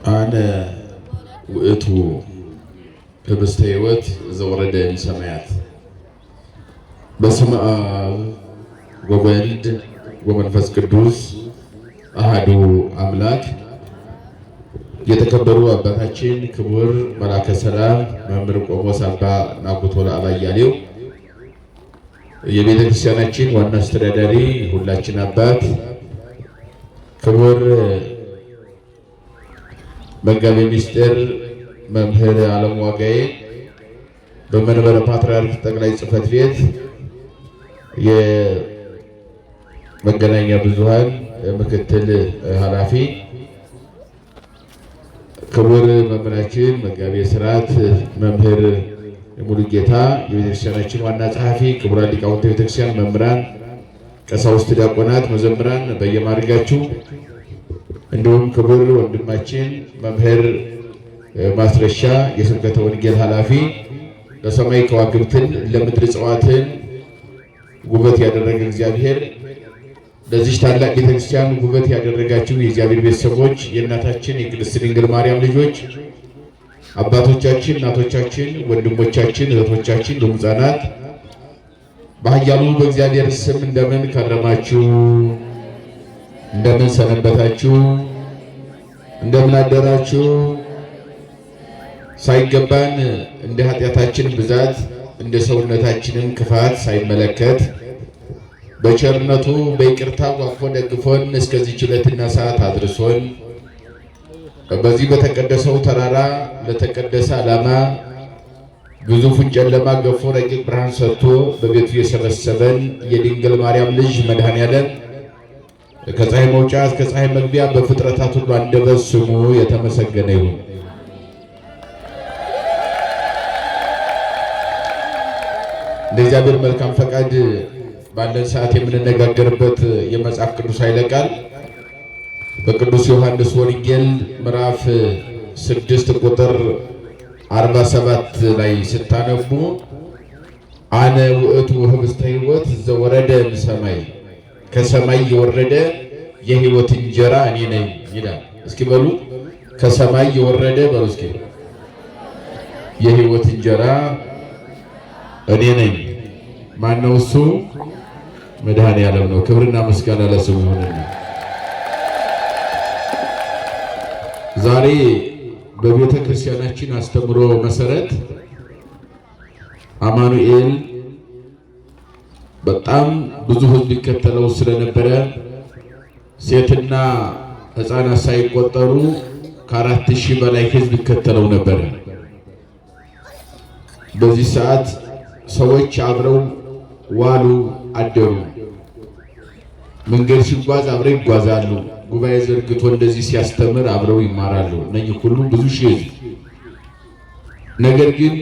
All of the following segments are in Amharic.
أنا وقتو بمستيوت زورد السمايات بسمع وبلد ومنفس قدوس أحدو أملاك يتكبروا أباكاتشين كبر ملاك السلام مهمر قوموس أبا نابوتولا أبا ياليو የቤተ ክርስቲያናችን ዋና አስተዳዳሪ ሁላችን አባት ክቡር መጋቤ ሚኒስትር መምህር ዓለም ዋጋዬ በመንበረ ፓትርያርክ ጠቅላይ ጽሕፈት ቤት የመገናኛ ብዙሃን ምክትል ኃላፊ ክቡር መምህራችን መጋቤ ሥርዓት መምህር ሙሉጌታ የቤተክርስቲያናችን ዋና ጸሐፊ ክቡራን ሊቃውንተ ቤተክርስቲያን መምህራን ቀሳውስት ዲያቆናት መዘምራን በየማዕረጋችሁ እንዲሁም ክቡር ወንድማችን መምህር ማስረሻ የስብከተ ወንጌል ኃላፊ ለሰማይ ከዋክብትን ለምድር እጽዋትን ውበት ያደረገ እግዚአብሔር ለዚህ ታላቅ ቤተክርስቲያን ውበት ያደረጋችሁ የእግዚአብሔር ቤተሰቦች የእናታችን የቅድስት ድንግል ማርያም ልጆች አባቶቻችን እናቶቻችን ወንድሞቻችን እህቶቻችን ሕፃናት በኃያሉ በእግዚአብሔር ስም እንደምን ከረማችሁ? እንደምን ሰነበታችሁ? እንደምን አደራችሁ? ሳይገባን እንደ ኃጢአታችን ብዛት እንደ ሰውነታችንን ክፋት ሳይመለከት በቸርነቱ በይቅርታው አቅፎ ደግፎን እስከዚህ ዕለትና ሰዓት አድርሶን በዚህ በተቀደሰው ተራራ ለተቀደሰ ዓላማ ግዙፉን ጨለማ ገፎ ረቂቅ ብርሃን ሰጥቶ በቤቱ የሰበሰበን የድንግል ማርያም ልጅ መድኃኔዓለም ከፀሐይ መውጫ እስከ ፀሐይ መግቢያ በፍጥረታት ሁሉ አንደበት ስሙ የተመሰገነ ይሁን። እንደ እግዚአብሔር መልካም ፈቃድ ባለን ሰዓት የምንነጋገርበት የመጽሐፍ ቅዱስ ኃይለ ቃል በቅዱስ ዮሐንስ ወንጌል ምዕራፍ 6 ቁጥር 47 ላይ ስታነቡ አነ ውእቱ ህብስተ ሕይወት ዘወረደ እምሰማይ ከሰማይ የወረደ የሕይወት እንጀራ እኔ ነኝ ይላል። እስኪ በሉ ከሰማይ የወረደ በሉ እስኪ የሕይወት እንጀራ እኔ ነኝ። ማነው እሱ? መድኃኔዓለም ነው። ክብርና ምስጋና ለስሙ ይሁን። ዛሬ በቤተ ክርስቲያናችን አስተምሮ መሰረት አማኑኤል በጣም ብዙ ሕዝብ ይከተለው ስለነበረ ሴትና ሕፃናት ሳይቆጠሩ ከ4000 በላይ ሕዝብ ይከተለው ነበር። በዚህ ሰዓት ሰዎች አብረው ዋሉ አደሩ። መንገድ ሲጓዝ አብረው ይጓዛሉ። ጉባኤ ዘርግቶ እንደዚህ ሲያስተምር አብረው ይማራሉ። እነኚህ ሁሉ ብዙ ሺህ። ነገር ግን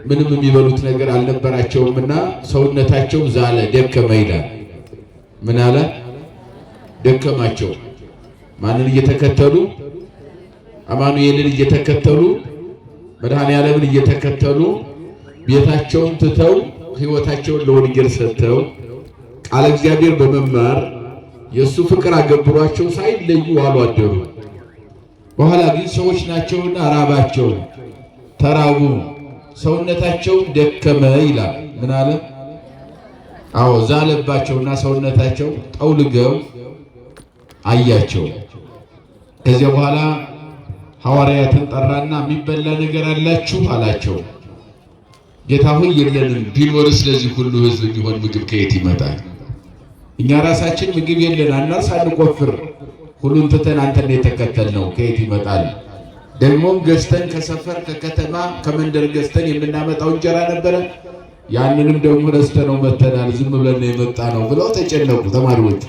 ምንም የሚበሉት ነገር አልነበራቸውምና ሰውነታቸው ዛለ፣ ደከመ ይላል። ምን አለ? ደከማቸው። ማንን እየተከተሉ? አማኑኤልን እየተከተሉ መድኃኔዓለምን እየተከተሉ ቤታቸውን ትተው ሕይወታቸውን ለወንጌል ሰጥተው ቃለ እግዚአብሔር በመማር የሱ ፍቅር አገብሯቸው ሳይለዩ ዋሉ አደሩ። በኋላ ግን ሰዎች ናቸውና ራባቸው፣ ተራቡ፣ ሰውነታቸው ደከመ ይላል። ምን አለ? አዎ ዛለባቸውና ሰውነታቸው ጠውልገው አያቸው። ከዚያ በኋላ ሐዋርያትን ጠራና የሚበላ ነገር አላችሁ አላቸው። ጌታ ሆይ የለንም፣ ቢኖርስ ለዚህ ሁሉ ሕዝብ የሚሆን ምግብ ከየት ይመጣል? እኛ ራሳችን ምግብ የለን አናርስ አንቆፍር፣ ሁሉን ትተን አንተን የተከተልነው ከየት ይመጣል? ደግሞም ገዝተን ከሰፈር ከከተማ ከመንደር ገዝተን የምናመጣው እንጀራ ነበረ፣ ያንንም ደግሞ ረስተነው መተናል፣ ዝም ብለን የመጣ ነው ብለው ተጨነቁ ተማሪዎቹ።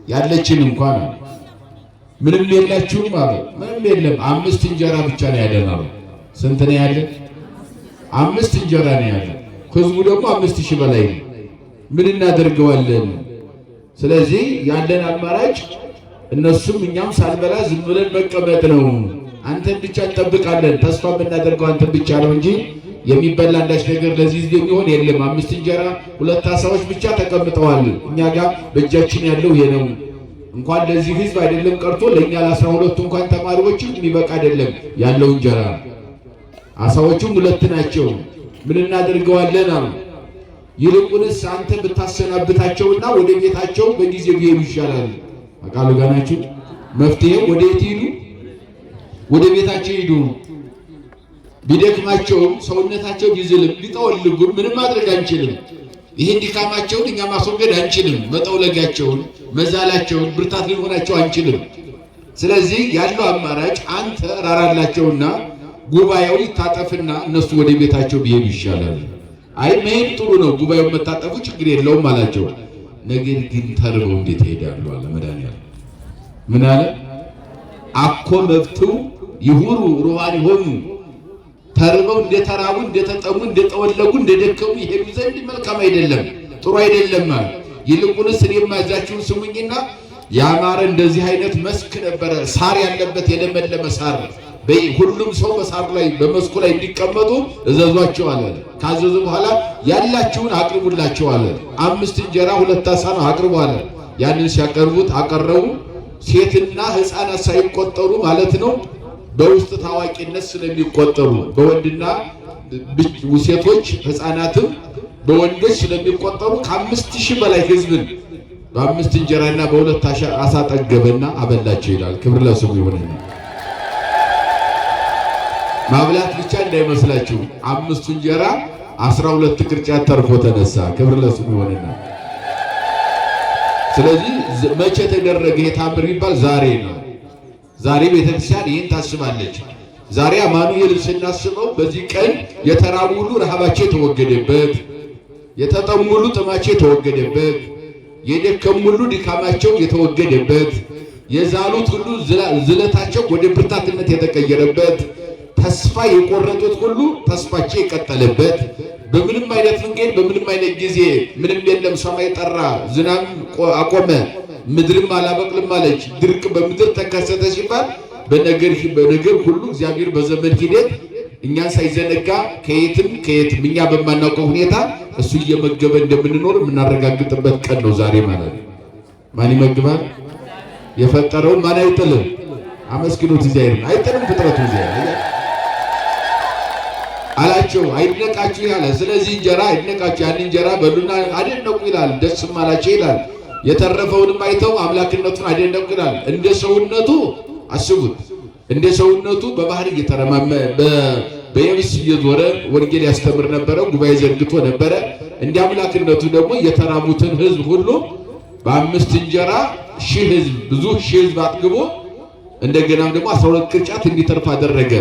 ያለችን እንኳን ምንም የላችሁም አሉ። ምንም የለም፣ 5 እንጀራ ብቻ ነው ያለን አሉ። ስንት ነው ያለን? 5 እንጀራ ነው ያለን። ህዝቡ ደግሞ 5000 በላይ ነው። ምን እናደርገዋለን? ስለዚህ ያለን አማራጭ እነሱም እኛም ሳንበላ ዝም ብለን መቀመጥ ነው። አንተን ብቻ እንጠብቃለን። ተስፋ የምናደርገው አንተን ብቻ ነው እንጂ የሚበላ አንዳች ነገር ለዚህ ህዝብ የሚሆን የለም። 5 እንጀራ 2 ዓሣዎች ብቻ ተቀምጠዋል። እኛ ጋር በእጃችን ያለው ይሄ ነው። እንኳን ለዚህ ህዝብ አይደለም ቀርቶ ለኛ ለ12 እንኳን ተማሪዎች የሚበቃ አይደለም ያለው እንጀራ። አሳዎቹም 2 ናቸው። ምን እናደርገዋለን አሉ። ይልቁንስ አንተ ብታሰናብታቸውና ወደ ቤታቸው በጊዜ ቢሄዱ ይሻላል። አቃሉ ጋናችሁ መፍትሄው ወደ የት ሄዱ? ወደ ቤታቸው ሄዱ። ቢደክማቸው ሰውነታቸው ቢዝልም ቢጠወልጉም ምንም ማድረግ አንችልም። ይሄን ድካማቸውን እኛ ማስወገድ አንችልም። መጠውለጋቸውን መዛላቸውን ብርታት ሊሆናቸው አንችልም። ስለዚህ ያለው አማራጭ አንተ ራራላቸውና ጉባኤው ይታጠፍና እነሱ ወደ ቤታቸው ቢሄዱ ይሻላል። አይ መሄድ ጥሩ ነው፣ ጉባኤው መታጠፉ ችግር የለውም አላቸው። ነገር ግን ተርበው እንዴት ይሄዳሉ አለ መድኃኒዓለም። ምን አለ? አኮ መብትው ይሁሩ ሩሃን ይሆኑ። ተርበው እንደተራቡ እንደተጠሙ እንደጠወለጉ እንደደከሙ ይሄዱ ዘንድ መልካም አይደለም፣ ጥሩ አይደለም። ይልቁንስ እኔ የማዛችሁን ስሙኝና ያማረ እንደዚህ አይነት መስክ ነበረ፣ ሳር ያለበት የለመለመ ሳር፣ ሁሉም ሰው በሳር ላይ በመስኩ ላይ እንዲቀመጡ እዘዟቸው አለ። ካዘዙ በኋላ ያላችሁን አቅርቡላቸው አለ። 5 እንጀራ 2 ዓሣ ነው አቅርቡ አለ። ያንን ሲያቀርቡት አቀረቡ። ሴትና ሕፃናት ሳይቆጠሩ ማለት ነው። በውስጥ ታዋቂነት ስለሚቆጠሩ በወንድና ሴቶች ሕፃናትም በወንዶች ስለሚቆጠሩ ከ5000 በላይ ሕዝብን በ5 እንጀራና በ2 ዓሣ ጠገበና አበላቸው ይላል። ክብር ለስሙ ይሁን። ማብላት ብቻ እንዳይመስላችሁ 5 እንጀራ 12 ቅርጫት ተርፎ ተነሳ። ክብር ለስሙ ይሁንና ስለዚህ መቼ ተደረገ የታምር ይባል? ዛሬ ነው። ዛሬ ቤተክርስቲያን ይህን ታስባለች። ዛሬ አማኑኤልን ስናስበው በዚህ ቀን የተራቡ ሁሉ ረሃባቸው የተወገደበት፣ የተጠሙ ሁሉ ጥማቸው የተወገደበት፣ የደከሙ ሁሉ ድካማቸው የተወገደበት፣ የዛሉት ሁሉ ዝለታቸው ወደ ብርታትነት የተቀየረበት፣ ተስፋ የቆረጡት ሁሉ ተስፋቸው የቀጠለበት፣ በምንም አይነት መንገድ በምንም አይነት ጊዜ ምንም የለም ሰማይ ጠራ፣ ዝናብ አቆመ፣ ምድርም አላበቅልም አለች፣ ድርቅ በምድር ተከሰተ ሲባል በነገር ሁሉ እግዚአብሔር በዘመን ሂደት እኛን ሳይዘነጋ ከየትም እኛ በማናውቀው ሁኔታ እሱ እየመገበ እንደምንኖር የምናረጋግጥበት ቀን ነው ዛሬ ማለት ነው። ማን ይመግባል? የፈጠረውን ማን አይጥልም? አመስግኑት። እግዚአብሔር አይጥልም ፍጥረቱ እግዚአብሔር አላቸው። አይድነቃችሁ ያለ ስለዚህ እንጀራ አይድነቃችሁ፣ ያን እንጀራ በሉና አደነቁ ይላል። ደስም አላቸው ይላል። የተረፈውንም አይተው አምላክነቱን አደነቁ ይላል። እንደ ሰውነቱ አስቡት፣ እንደ ሰውነቱ በባህር እየተረማመ በየብስ እየዞረ ወንጌል ያስተምር ነበረ፣ ጉባኤ ዘርግቶ ነበረ። እንደ አምላክነቱ ደግሞ የተራቡትን ሕዝብ ሁሉ በ5 እንጀራ 1000 ሕዝብ ብዙ 1000 ሕዝብ አጥግቦ እንደገናም ደግሞ 12 ቅርጫት እንዲተርፍ አደረገ።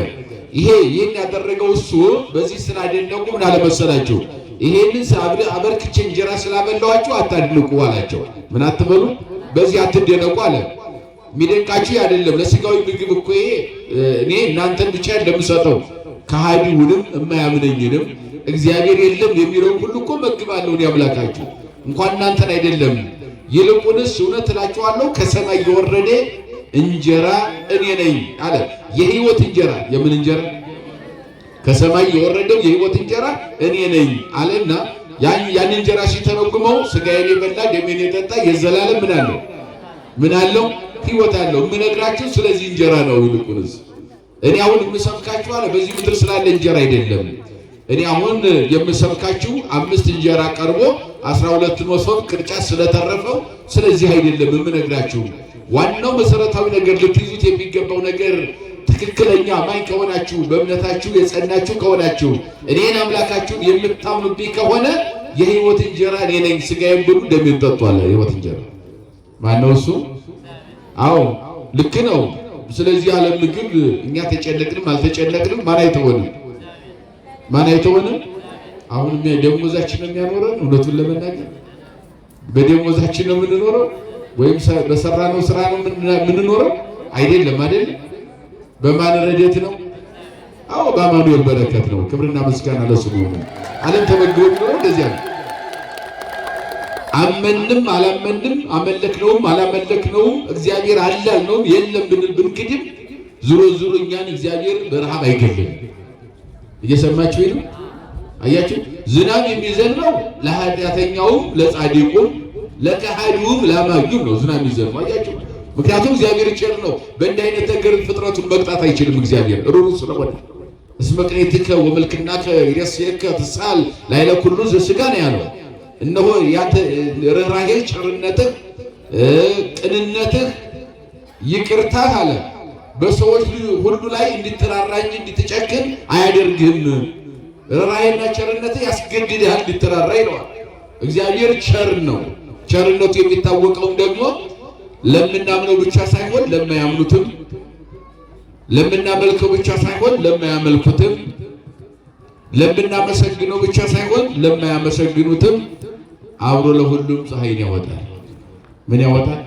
ይሄን ያደረገው እሱ በዚህ ስላደነቁ ምን አለመሰላችሁ? ይሄንን አበርክቼ እንጀራ ስላበላኋችሁ አታድንቁ አላቸው። ምን አትበሉ፣ በዚህ አትደነቁ አለ። የሚደንቃችሁ አይደለም ለስጋዊ ምግብ እኮ እኔ እናንተን ብቻ እንደምሰጠው ከሃዲውንም የማያምነኝንም እግዚአብሔር የለም የሚለው ሁሉ እኮ መግባለሁ እኔ አምላካችሁ፣ እንኳን እናንተን አይደለም። ይልቁንስ እውነት እላችኋለሁ ከሰማይ የወረደ እንጀራ እኔ ነኝ አለ። የሕይወት እንጀራ። የምን እንጀራ? ከሰማይ የወረደው የሕይወት እንጀራ እኔ ነኝ አለና ያን እንጀራ ሲተረጉመው ስጋዬን የበላ ደሜን የጠጣ የዘላለም ምን አለው? ሕይወት አለው። የምነግራችሁ ስለዚህ እንጀራ ነው። ይልቁንስ እኔ አሁን የምሰብካችሁ አለ በዚህ ምድር ስላለ እንጀራ አይደለም። እኔ አሁን የምሰብካችሁ 5 እንጀራ ቀርቦ 12 መሶብ ቅርጫት ስለተረፈው ስለዚህ አይደለም የምነግራችሁ። ዋናው መሰረታዊ ነገር ልትይዙት የሚገባው ነገር ትክክለኛ አማኝ ከሆናችሁ በእምነታችሁ የጸናችሁ ከሆናችሁ እኔን አምላካችሁን የምታምኑብኝ ከሆነ የሕይወት እንጀራ እኔ ነኝ። ስጋዬን ብሉ ደሜን ጠጡ አለ። የሕይወት እንጀራ ማነው እሱ? አዎ ልክ ነው። ስለዚህ ያለ ምግብ እኛ ተጨነቅንም አልተጨነቅንም ማን አይተወንም? አሁን ደሞዛችን ነው የሚያኖረን። እውነቱን ለመናገር በደሞዛችን ነው የምንኖረው ወይም በሰራነው ስራ ነው የምንኖረው? አይደለም። በማን ረድኤት ነው? አዎ በአማኑኤል በረከት ነው። ክብርና ምስጋና ለስሙ ይሁን። ዓለም ተመግቦ ነው እንደዚያ ነው። አመንም አላመንም አመለክነውም አላመለክነውም እግዚአብሔር አለ ነው የለም ብንክድም ዙሮ እኛን እግዚአብሔር በረሃብ አይገድልም። እየሰማችሁ ነው? አያችሁ? ዝናብ የሚዘንበው ለኃጢአተኛውም ለጻድቁም ለከሃዲውም ላማኙም ነው። ዝናብ የሚዘንበው አያችሁ? ምክንያቱም እግዚአብሔር ቸር ነው። በእንዲህ አይነት ነገር ፍጥረቱን መቅጣት አይችልም። እግዚአብሔር ሩሩ ስለሆነ እስመ ቅኔትከ ወመልክናከ ይሬስየከ ትሳል ላዕለ ኩሉ ዘሥጋ ነው ያለው። እነሆ ያንተ ርኅራኄ፣ ቸርነትህ፣ ቅንነትህ፣ ይቅርታህ አለ በሰዎች ሁሉ ላይ እንድትራራ እንጂ እንድትጨክን አያደርግህም። ርኅራኄና ቸርነትህ ያስገድድሃል እንድትራራ ይለዋል። እግዚአብሔር ቸር ነው። ቸርነቱ የሚታወቀውም ደግሞ ለምናምነው ብቻ ሳይሆን ለማያምኑትም፣ ለምናመልከው ብቻ ሳይሆን ለማያመልኩትም፣ ለምናመሰግነው ብቻ ሳይሆን ለማያመሰግኑትም አብሮ ለሁሉም ፀሐይን ያወጣል። ምን ያወጣል?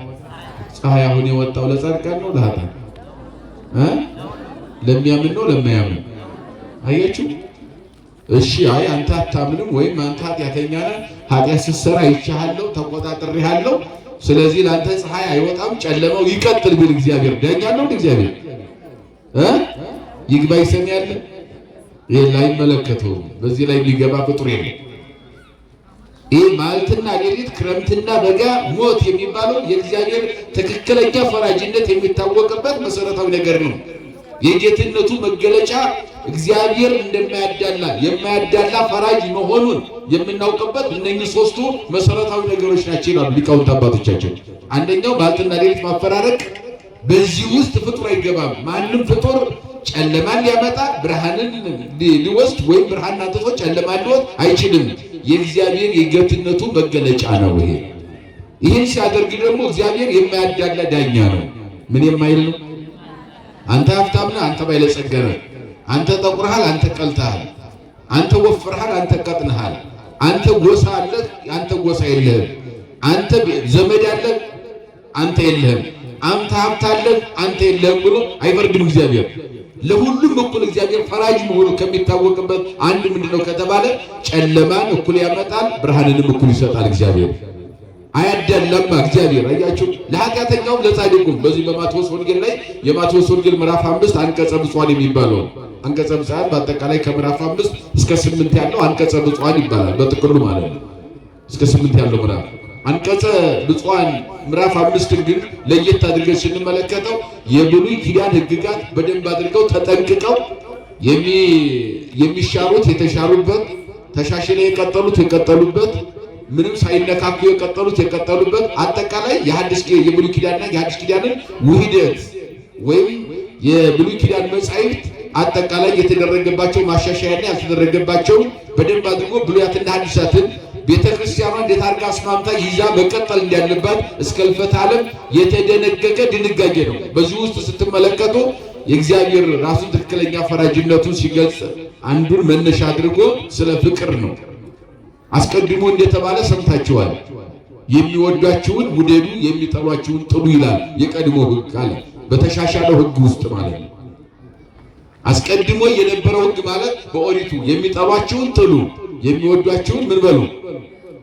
ፀሐይ አሁን የወጣው ለጻድቃን ነው ለኃጥአን? ለሚያምን ነው ለማያምን? አያችሁ? እሺ አይ አንተ አታምንም ወይም አንተ ኃጢአተኛ ነህ፣ ኃጢአት ስትሰራ አይቻለሁ፣ ተቆጣጥሬሃለሁ፣ ስለዚህ ለአንተ ፀሐይ አይወጣም፣ ጨለማው ይቀጥል ቢል እግዚአብሔር ዳኛ ነው? እግዚአብሔር ይግባኝ ሰሚ ያለ ይሄ ላይ መለከተው በዚህ ላይ ሊገባ ፍጡር የለም። ይሄ ማልትና ሌሊት ክረምትና በጋ ሞት የሚባለው የእግዚአብሔር ትክክለኛ ፈራጅነት የሚታወቅበት መሰረታዊ ነገር ነው። የጌትነቱ መገለጫ እግዚአብሔር እንደማያዳላ የማያዳላ ፈራጅ መሆኑን የምናውቅበት እነኚህ ሶስቱ መሰረታዊ ነገሮች ናቸው ይላሉ ሊቃውንት አባቶቻችን። አንደኛው ማልትና ሌሊት ማፈራረቅ፣ በዚህ ውስጥ ፍጡር አይገባም። ማንም ፍጡር ጨለማን ሊያመጣ ብርሃንን ሊወስድ ወይም ብርሃን አጥፍቶ ጨለማን ሊወስድ አይችልም። የእግዚአብሔር የጌትነቱ መገለጫ ነው። ይህን ሲያደርግ ደግሞ እግዚአብሔር የማያዳላ ዳኛ ነው። ምን የማይል ነው? አንተ ሀብታም ነህ፣ አንተ ባለጸጋ ነህ፣ አንተ ጠቁረሃል፣ አንተ ቀልተሃል፣ አንተ ወፍረሃል፣ አንተ ቀጥነሃል፣ አንተ ጎሳ አለህ፣ አንተ ጎሳ የለህም፣ አንተ ዘመድ አለህ፣ አንተ የለህም፣ አንተ ሀብት አለህ፣ አንተ የለህም ብሎ አይፈርድም እግዚአብሔር። ለሁሉም እኩል እግዚአብሔር ፈራጅ መሆኑ ከሚታወቅበት አንድ ምንድነው ከተባለ ጨለማን እኩል ያመጣል፣ ብርሃንንም እኩል ይሰጣል እግዚአብሔር። አያዳላም እግዚአብሔር። አያችሁ ለኃጢአተኛውም ለጻድቁም። በዚህ በማቴዎስ ወንጌል ላይ የማቴዎስ ወንጌል ምዕራፍ 5 አንቀጸ ብፁዓን የሚባለው አንቀጸ ብፁዓን በአጠቃላይ ከምዕራፍ 5 እስከ 8 ያለው አንቀጸ ብፁዓን ይባላል በጥቅሉ ማለት ነው። እስከ 8 ያለው ምዕራፍ አንቀጸ ብፁዓን ምዕራፍ 5 ግን ለየት አድርገን ስንመለከተው የብሉይ ኪዳን ሕግጋት በደንብ አድርገው ተጠንቅቀው የሚሻሩት የተሻሩበት፣ ተሻሽለው የቀጠሉት የቀጠሉበት፣ ምንም ሳይነካኩ የቀጠሉበት አጠቃላይ የብሉይ ኪዳንና የሐዲስ ኪዳንን ውህደት ወይም የብሉይ ኪዳን መጻሕፍት አጠቃላይ የተደረገባቸው ማሻሻያና ያልተደረገባቸው በደንብ አድርጎ ብሉያትና ሐዲሳትን ቤተክርስቲያኗ እንዴት አድርጋ አስማምታ ይዛ መቀጠል እንዳለባት እስከ ሕልፈተ ዓለም የተደነገገ ድንጋጌ ነው። በዚህ ውስጥ ስትመለከቱ የእግዚአብሔር ራሱን ትክክለኛ ፈራጅነቱን ሲገልጽ አንዱን መነሻ አድርጎ ስለ ፍቅር ነው። አስቀድሞ እንደተባለ ሰምታችኋል። የሚወዷችሁን ውደዱ፣ የሚጠሏችሁን ጥሉ ይላል የቀድሞ ሕግ አለ። በተሻሻለው ሕግ ውስጥ ማለት ነው። አስቀድሞ የነበረው ሕግ ማለት በኦሪቱ የሚጠሏችሁን ጥሉ፣ የሚወዷችሁን ምን በሉ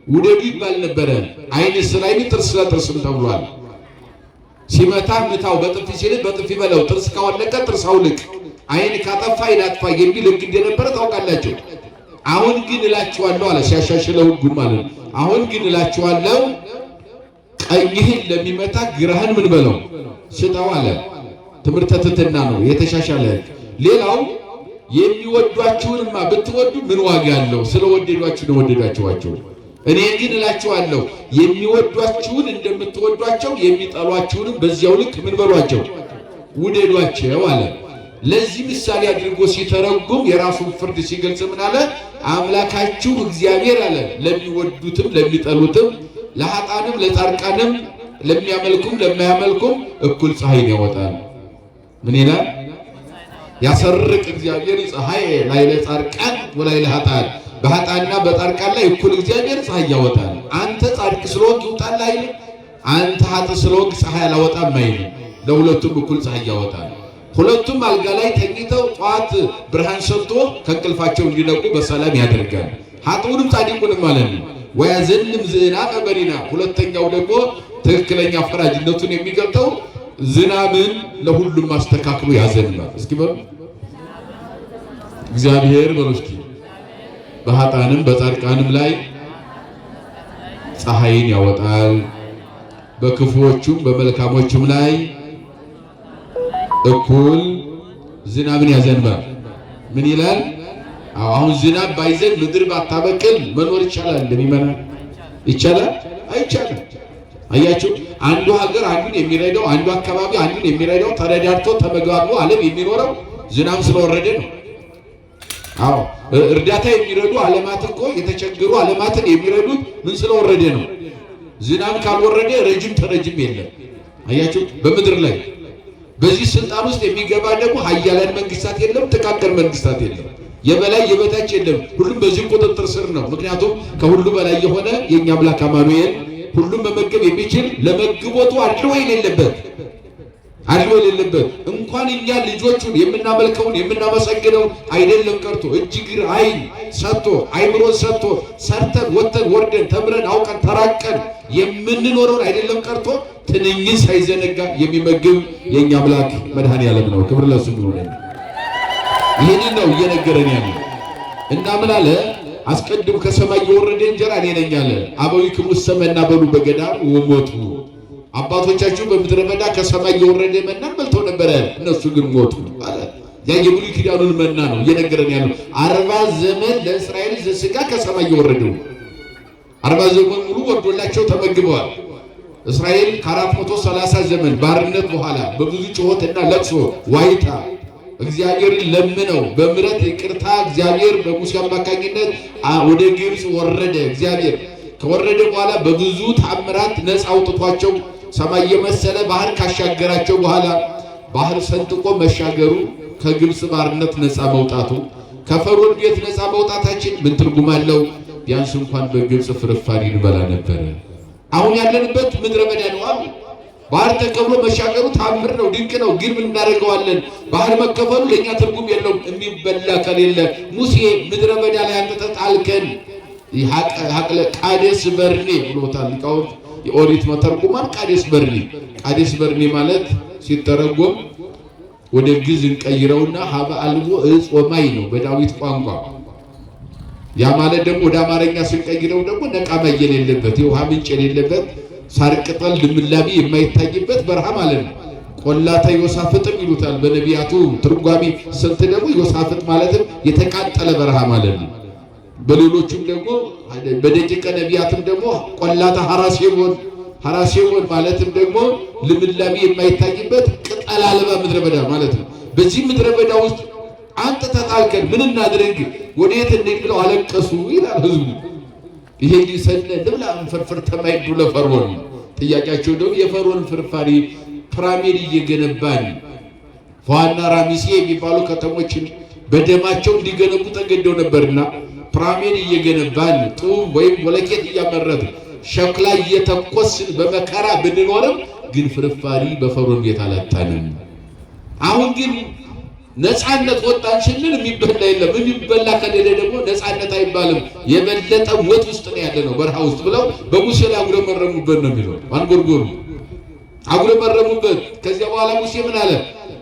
ውደዱ ይባል ነበረ። ዓይን ስለ ዓይን ጥርስ ስለ ጥርስም ተብሏል። ሲመታ ምታው፣ በጥፊ ሲል በጥፊ በለው፣ ጥርስ ካወለቀ ጥርስ አውልቅ፣ ዓይን ካጠፋ ዓይን አጥፋ የሚል ሕግ እንደነበረ ታውቃላችሁ። አሁን ግን እላችኋለሁ አለ ሲያሻሽለው ሕጉን ማለት ነው። አሁን ግን እላችኋለሁ ቀኝህን ለሚመታ ግራህን ምን በለው ስጠው አለ። ትምህርተ ትሕትና ነው የተሻሻለ። ሌላው የሚወዷችሁንማ ብትወዱ ምን ዋጋ አለው? ስለወደዷችሁ ነው ወደዳችኋቸው። እኔ ግን እላችኋለሁ የሚወዷችሁን እንደምትወዷቸው የሚጠሏችሁንም በዚያው ልክ ምን በሏቸው ውደዷቸው አለ። ለዚህ ምሳሌ አድርጎ ሲተረጉም የራሱን ፍርድ ሲገልጽ ምን አለ? አምላካችሁ እግዚአብሔር አለ ለሚወዱትም ለሚጠሉትም ለኃጥአንም ለጻድቃንም ለሚያመልኩም ለማያመልኩም እኩል ፀሐይን ያወጣል። ምን ይላል? ያሰርቅ እግዚአብሔር ፀሐይ ላይ ለጻድቃን ወላይ ለኃጥአን፣ በኃጥአንና በጻድቃን ላይ እኩል እግዚአብሔር ፀሐይ ያወጣል። አንተ ጻድቅ ስለሆንክ ይውጣል አይልም፣ አንተ ኃጥእ ስለሆንክ ፀሐይ አላወጣም አይልም። ለሁለቱም እኩል ፀሐይ ያወጣል። ሁለቱም አልጋ ላይ ተኝተው ጠዋት ብርሃን ሰጥቶ ከእንቅልፋቸው እንዲነቁ በሰላም ያደርጋል። ኃጥኡንም ጻድቁንም ማለት ነው። ወያዘንም ዝናመ በሪና። ሁለተኛው ደግሞ ትክክለኛ ፈራጅነቱን የሚገልጠው ዝናብን ለሁሉም አስተካክሎ ያዘንባል። እስኪ በሉ እግዚአብሔር በሉ እስኪ በኃጥአንም በጻድቃንም ላይ ፀሐይን ያወጣል። በክፉዎቹም በመልካሞቹም ላይ እኩል ዝናብን ያዘንባል። ምን ይላል? አሁን ዝናብ ባይዘን ምድር ባታበቅል መኖር ይቻላል? እንደሚመና ይቻላል? አይቻልም። አያችሁ፣ አንዱ ሀገር አንዱን የሚረዳው፣ አንዱ አካባቢ አንዱን የሚረዳው፣ ተረዳድቶ ተመጋግቦ ዓለም የሚኖረው ዝናብ ስለወረደ ነው። አዎ እርዳታ የሚረዱ ዓለማት እኮ የተቸገሩ ዓለማትን የሚረዱት ምን ስለወረደ ነው? ዝናብ ካልወረደ ረጅም ተረጅም የለም። አያችሁ፣ በምድር ላይ በዚህ ስልጣን ውስጥ የሚገባ ደግሞ ኃያላን መንግስታት የለም፣ ጥቃቅን መንግስታት የለም፣ የበላይ የበታች የለም። ሁሉም በዚህ ቁጥጥር ስር ነው። ምክንያቱም ከሁሉ በላይ የሆነ የኛ አምላክ አማኑኤል ሁሉም መመገብ የሚችል ለመግቦቱ አድሎ የሌለበት እንኳን እኛ ልጆቹን የምናመልከውን የምናመሰግነው አይደለም ቀርቶ እጅግር አይን ሰጥቶ አይምሮ ሰጥቶ ሰርተን ወተን ወርደን ተምረን አውቀን ተራቀን የምንኖረውን አይደለም ቀርቶ ትንኝን ሳይዘነጋ የሚመግብ የኛ አምላክ መድኃኔዓለም ነው። ክብር ለሱ ይሁን። ይህንን ነው እየነገረን ያለው እና ምን አለ? አስቀድሞ ከሰማይ የወረደ እንጀራ እኔ ነኝ አለ። አበዊክሙ ሰመና በሉ በገዳም ወሞቱ። አባቶቻችሁ በምድረ በዳ ከሰማይ የወረደ መናን በልተው ነበረ፣ እነሱ ግን ሞቱ አለ። ያ የብሉይ ኪዳኑን መና ነው እየነገረን ያለው። 40 ዘመን ለእስራኤል ዘሥጋ ከሰማይ የወረደው 40 ዘመን ሙሉ ወርዶላቸው ተመግበዋል። እስራኤል ከ430 ዘመን ባርነት በኋላ በብዙ ጩኸትና ለቅሶ ዋይታ እግዚአብሔርን ለምነው በምሕረት ይቅርታ እግዚአብሔር በሙሴ አማካኝነት ወደ ግብፅ ወረደ። እግዚአብሔር ከወረደ በኋላ በብዙ ተአምራት ነፃ አውጥቷቸው ሰማይ የመሰለ ባህር ካሻገራቸው በኋላ ባህር ሰንጥቆ መሻገሩ፣ ከግብፅ ባርነት ነፃ መውጣቱ፣ ከፈርዖን ቤት ነፃ መውጣታችን ምን ትርጉም አለው? ቢያንስ እንኳን በግብፅ ፍርፋሪ እንበላ ነበረ። አሁን ያለንበት ምድረ በዳ ነው። ባህር ተከፍሎ መሻገሩ ታምር ነው፣ ድንቅ ነው። ግን ምን እናደርገዋለን? ባህር መከፈሉ ለእኛ ትርጉም የለውም። የሚበላ ከሌለ ሙሴ ምድረ በዳ ላይ አንተ ተጣልከን ሀቅለ ቃዴስ በርኔ ብሎታል ሊቃውንት የኦሪት መተርጉማን። ቃዴስ በርኔ ማለት ሲተረጎም ወደ ግዕዝ እንቀይረውና ሀበ አልቦ ዕፅ ወማይ ነው በዳዊት ቋንቋ። ያ ማለት ደግሞ ወደ አማርኛ ስንቀይረው ደግሞ ነቃማ የሌለበት የውሃ ምንጭ የሌለበት ሳር ቅጠል ልምላሜ የማይታይበት በረሃ ማለት ነው። ቆላታ ዮሳፍጥም ይሉታል በነቢያቱ ትርጓሜ ስልት ደግሞ ዮሳፍጥ ማለትም የተቃጠለ በረሃ ማለት ነው። በሌሎቹም ደግሞ በደቂቀ ነቢያትም ደግሞ ቆላታ ሐራሴቦን ማለትም ደግሞ ልምላሜ የማይታይበት ቅጠል አልባ ምድረ በዳ ማለት ነው። በዚህ ምድረ በዳ ውስጥ አንተ ተጣልከን ምን እናድርግ ወዴት እንሂድ ብለው አለቀሱ ይላል ህዝቡ። ይሄ ሊሰነ ለብላ ፍርፍር ተማይዱ ለፈርዖን ጥያቄያቸው ደግሞ የፈርዖን ፍርፋሪ ፒራሚድ እየገነባን ፏና ራሚሴ የሚባሉ ከተሞችን በደማቸው እንዲገነቡ ተገደው ነበርና ፒራሚድ እየገነባን ጡብ ወይም ወለቄት እያመረትን ሸክላ እየተኮስን በመከራ ብንኖርም ግን ፍርፋሪ በፈርዖን ቤት አላጣንም። አሁን ግን ነፃነት ወጣን ስንል የሚበላ የለም። የሚበላ ከሌለ ደግሞ ነፃነት አይባልም። የበለጠ ሞት ውስጥ ነው ያለነው በረሃ ውስጥ ብለው በሙሴ ላይ አጉረመረሙበት ነው የሚለው። አንጎርጎሩ አጉረመረሙበት። ከዚያ በኋላ ሙሴ ምን አለ?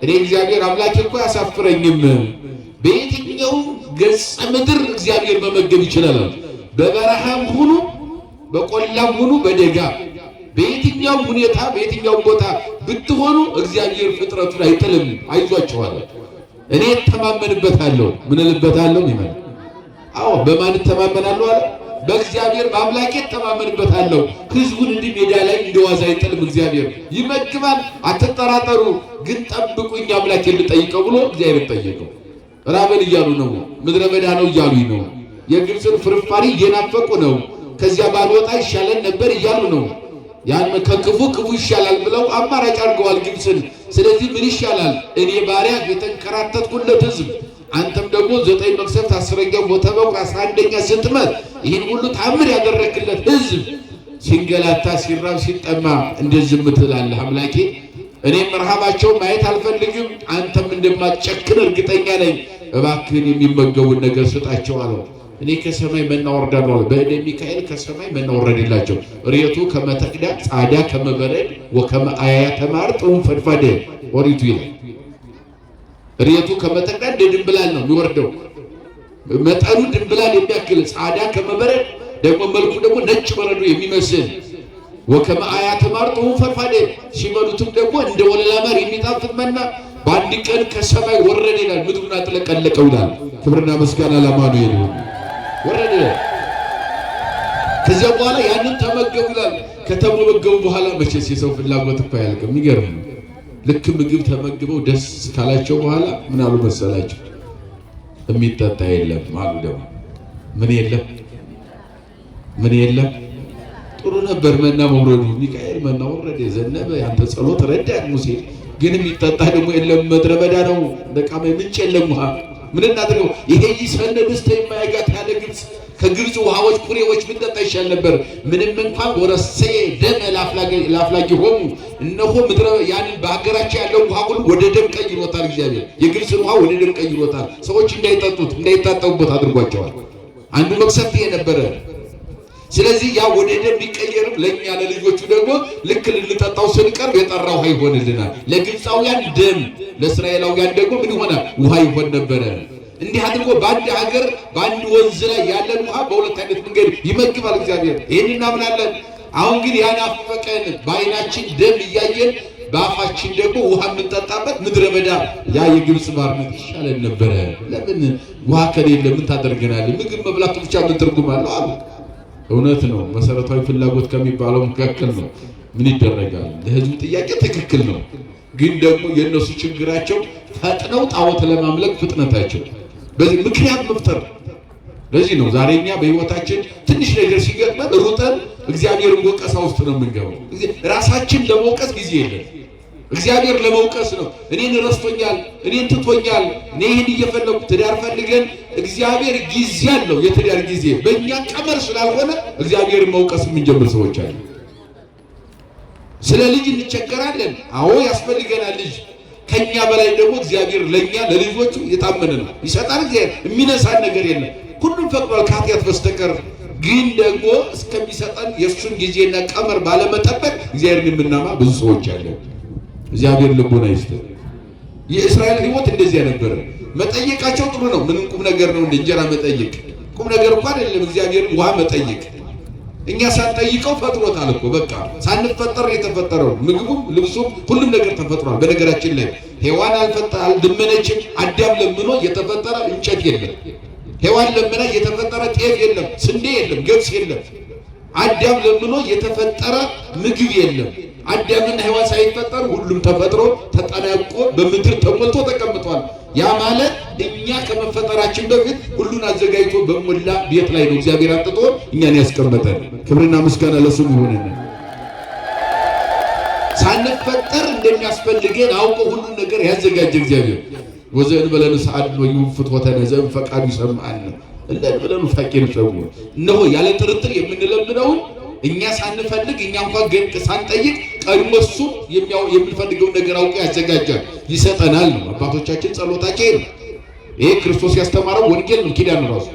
እኔ እግዚአብሔር አምላኬ እኮ አያሳፍረኝም። በየትኛውም ገጸ ምድር እግዚአብሔር መመገብ ይችላል። በበረሃም ሁኑ በቆላም ሁኑ በደጋ በየትኛውም ሁኔታ በየትኛውም ቦታ ብትሆኑ እግዚአብሔር ፍጥረቱን አይጥልም። አይዟችኋል። እኔ ተማመንበታለሁ። ምን ልበታለሁ? ይመን አዎ በማን ተማመናለሁ አለ? በእግዚአብሔር በአምላኬ ተማመንበታለሁ። ህዝቡን እንዲህ ሜዳ ላይ እንደዋዛ አይጥልም። እግዚአብሔር ይመግባል። አትጠራጠሩ፣ ግን ጠብቁኝ አምላኬን ልጠይቀው ብሎ እግዚአብሔር ጠየቀው። ራበን እያሉ ነው፣ ምድረ በዳ ነው እያሉኝ ነው፣ የግብፅን ፍርፋሪ እየናፈቁ ነው፣ ከዚያ ባልወጣ ይሻለን ነበር እያሉ ነው። ያን ከክፉ ክፉ ይሻላል ብለው አማራጭ አድርገዋል ግብፅን። ስለዚህ ምን ይሻላል? እኔ ባሪያ የተንከራተትኩለት ህዝብ፣ አንተም ደግሞ 9 መቅሰፍት 10ኛው ሞተ በኩር 11ኛ ስትመት ይህን ሁሉ ታምር ያደረክለት ህዝብ ሲንገላታ ሲራብ ሲጠማ እንደዚህ ምትላለህ አምላኬ። እኔም ረሃባቸው ማየት አልፈልግም፣ አንተም እንደማትጨክን እርግጠኛ ነኝ። እባክህን የሚመገቡን ነገር ስጣቸው አለው። እኔ ከሰማይ መና ወርዳለሁ አለ። በእደ ሚካኤል ከሰማይ መና ወረደላቸው። ርየቱ ከመተቅዳ ጻዳ ከመበረድ ወከመ አያያ ተማር ጥዑም ፈድፋደ ኦሪቱ ይላል። ርየቱ ከመተቅዳ እንደ ድንብላል ነው የሚወርደው። መጠኑ ድንብላል የሚያክል ጻዳ ከመበረድ ደግሞ መልኩ ደግሞ ነጭ በረዶ የሚመስል ወከመ አያተ ማር ጡዑም ፈድፋዴ ሲበሉትም ደግሞ እንደ ወለላ ማር የሚጣፍጥ መና በአንድ ቀን ከሰማይ ወረደ ይላል። ምድሩን አጥለቀለቀው ይላል። ክብርና ምስጋና ለአማኑኤል ይሁን። ወረደ። ከዚያ በኋላ ያንን ተመገቡ ይላል። ከተመገቡ በኋላ መቼስ የሰው ፍላጎት እኮ አያልቅም። የሚገርም ልክ ምግብ ተመግበው ደስ ካላቸው በኋላ ምን አሉ መሰላቸው? የሚጠጣ የለም አሉ። ደግሞ ምን የለም? ምን የለም? ጥሩ ነበር መና መውረዱ። ሚካኤል መና ወረደ፣ ዘነበ፣ ያንተ ጸሎት ረዳን ሙሴ። ግን የሚጠጣ ደግሞ የለም። ምድረ በዳ ነው፣ በቃ ምንጭ የለም ውሃ። ምን እናድርገው? ይሄ ይሰነ ደስታ የማያጋት ያለ ግብጽ ከግብጽ ውሃዎች ኩሬዎች ብንጠጣ ይሻል ነበር። ምንም እንኳን ወረሴ ደም ላፍላጊ ሆሙ እነሆ ምድረ ያንን በሀገራቸው ያለው ውሃ ሁሉ ወደ ደም ቀይሮታል። እግዚአብሔር የግብጽን ውሃ ወደ ደም ቀይሮታል። ሰዎች እንዳይጠጡት እንዳይታጠቡበት አድርጓቸዋል። አንዱ መቅሰፍት የነበረ። ስለዚህ ያ ወደ ደም ቢቀየርም ለኛ ለልጆቹ ደግሞ ልክ ልንጠጣው ስንቀርብ የጠራ ውሃ ይሆንልናል። ለግብፃውያን ደም፣ ለእስራኤላውያን ደግሞ ምን ይሆናል? ውሃ ይሆን ነበረ። እንዲህ አድርጎ በአንድ ሀገር በአንድ ወንዝ ላይ ያለን ውሃ በሁለት አይነት መንገድ ይመግባል እግዚአብሔር። ይህን እናምናለን። አሁን ግን ያናፈቀን በዓይናችን ደም እያየን በአፋችን ደግሞ ውሃ የምንጠጣበት ምድረ በዳ ያ የግብፅ ባርነት ይሻለን ነበረ። ለምን ውሃ ከሌለ ምን ታደርገናለህ? ምግብ መብላቱ ብቻ ምን ትርጉም አለው አሉ። እውነት ነው። መሰረታዊ ፍላጎት ከሚባለው መካከል ነው። ምን ይደረጋል? ለህዝቡ ጥያቄ ትክክል ነው። ግን ደግሞ የእነሱ ችግራቸው ፈጥነው ጣዖት ለማምለክ ፍጥነታቸው በዚህ ምክንያት መፍጠር። ለዚህ ነው ዛሬ እኛ በህይወታችን ትንሽ ነገር ሲገጥመን ሩጠን እግዚአብሔርን ወቀሳ ውስጥ ነው የምንገባው። ራሳችን ለመውቀስ ጊዜ የለም። እግዚአብሔር ለመውቀስ ነው። እኔን ረስቶኛል፣ እኔን ትቶኛል፣ እኔ ይህን እየፈለጉ ትዳር ፈልገን እግዚአብሔር ጊዜ አለው። የትዳር ጊዜ በእኛ ቀመር ስላልሆነ እግዚአብሔርን መውቀስ የምንጀምር ሰዎች አሉ። ስለ ልጅ እንቸገራለን። አዎ ያስፈልገናል ልጅ። ከኛ በላይ ደግሞ እግዚአብሔር ለኛ ለልጆቹ የታመነ ነው። ይሰጣል። እግዚአብሔር የሚነሳን ነገር የለም። ሁሉም ፈቅዷል ከኃጢአት በስተቀር። ግን ደግሞ እስከሚሰጠን የእሱን ጊዜና ቀመር ባለመጠበቅ እግዚአብሔርን የምናማ ብዙ ሰዎች አለን። እግዚአብሔር ልቦና ይስጠን። የእስራኤል ህይወት እንደዚያ ነበረ። መጠየቃቸው ጥሩ ነው። ምንም ቁም ነገር ነው እንደ እንጀራ መጠየቅ ቁም ነገር እንኳን አይደለም። እግዚአብሔርን ውሃ መጠየቅ እኛ ሳንጠይቀው ፈጥሮታል እኮ በቃ ሳንፈጠር የተፈጠረው ምግቡም ልብሱም ሁሉም ነገር ተፈጥሯል። በነገራችን ላይ ሔዋን አልለመነችም። አዳም ለምኖ የተፈጠረ እንጨት የለም። ሔዋን ለምና የተፈጠረ ጤፍ የለም፣ ስንዴ የለም፣ ገብስ የለም። አዳም ለምኖ የተፈጠረ ምግብ የለም። አዳምና ሔዋን ሳይፈጠሩ ሁሉም ተፈጥሮ ተጠናቆ በምድር ተሞልቶ ተቀምጧል። ያ ማለት እኛ ከመፈጠራችን በፊት ሁሉን አዘጋጅቶ በሞላ ቤት ላይ ነው እግዚአብሔር አጥቶ እኛን ያስቀመጠን። ክብርና ምስጋና ለስሙ ይሁንልን። ሳንፈጠር እንደሚያስፈልገን አውቆ ሁሉን ነገር ያዘጋጀ እግዚአብሔር ወዘእንበለ ንስዓድ ወይፍትወተነ ዘእምፈቃዱ ይሰምዓነ እለእንበለ ፈቂር ሰው እነሆ ያለ ጥርጥር የምንለምነውን እኛ ሳንፈልግ እኛ እንኳን ገንቅ ሳንጠይቅ ቀድሞ እሱ የምንፈልገውን ነገር አውቆ ያዘጋጃል፣ ይሰጠናል ነው አባቶቻችን ጸሎታቸው። ይሄ ክርስቶስ ያስተማረው ወንጌል ነው። ኪዳን ራሱ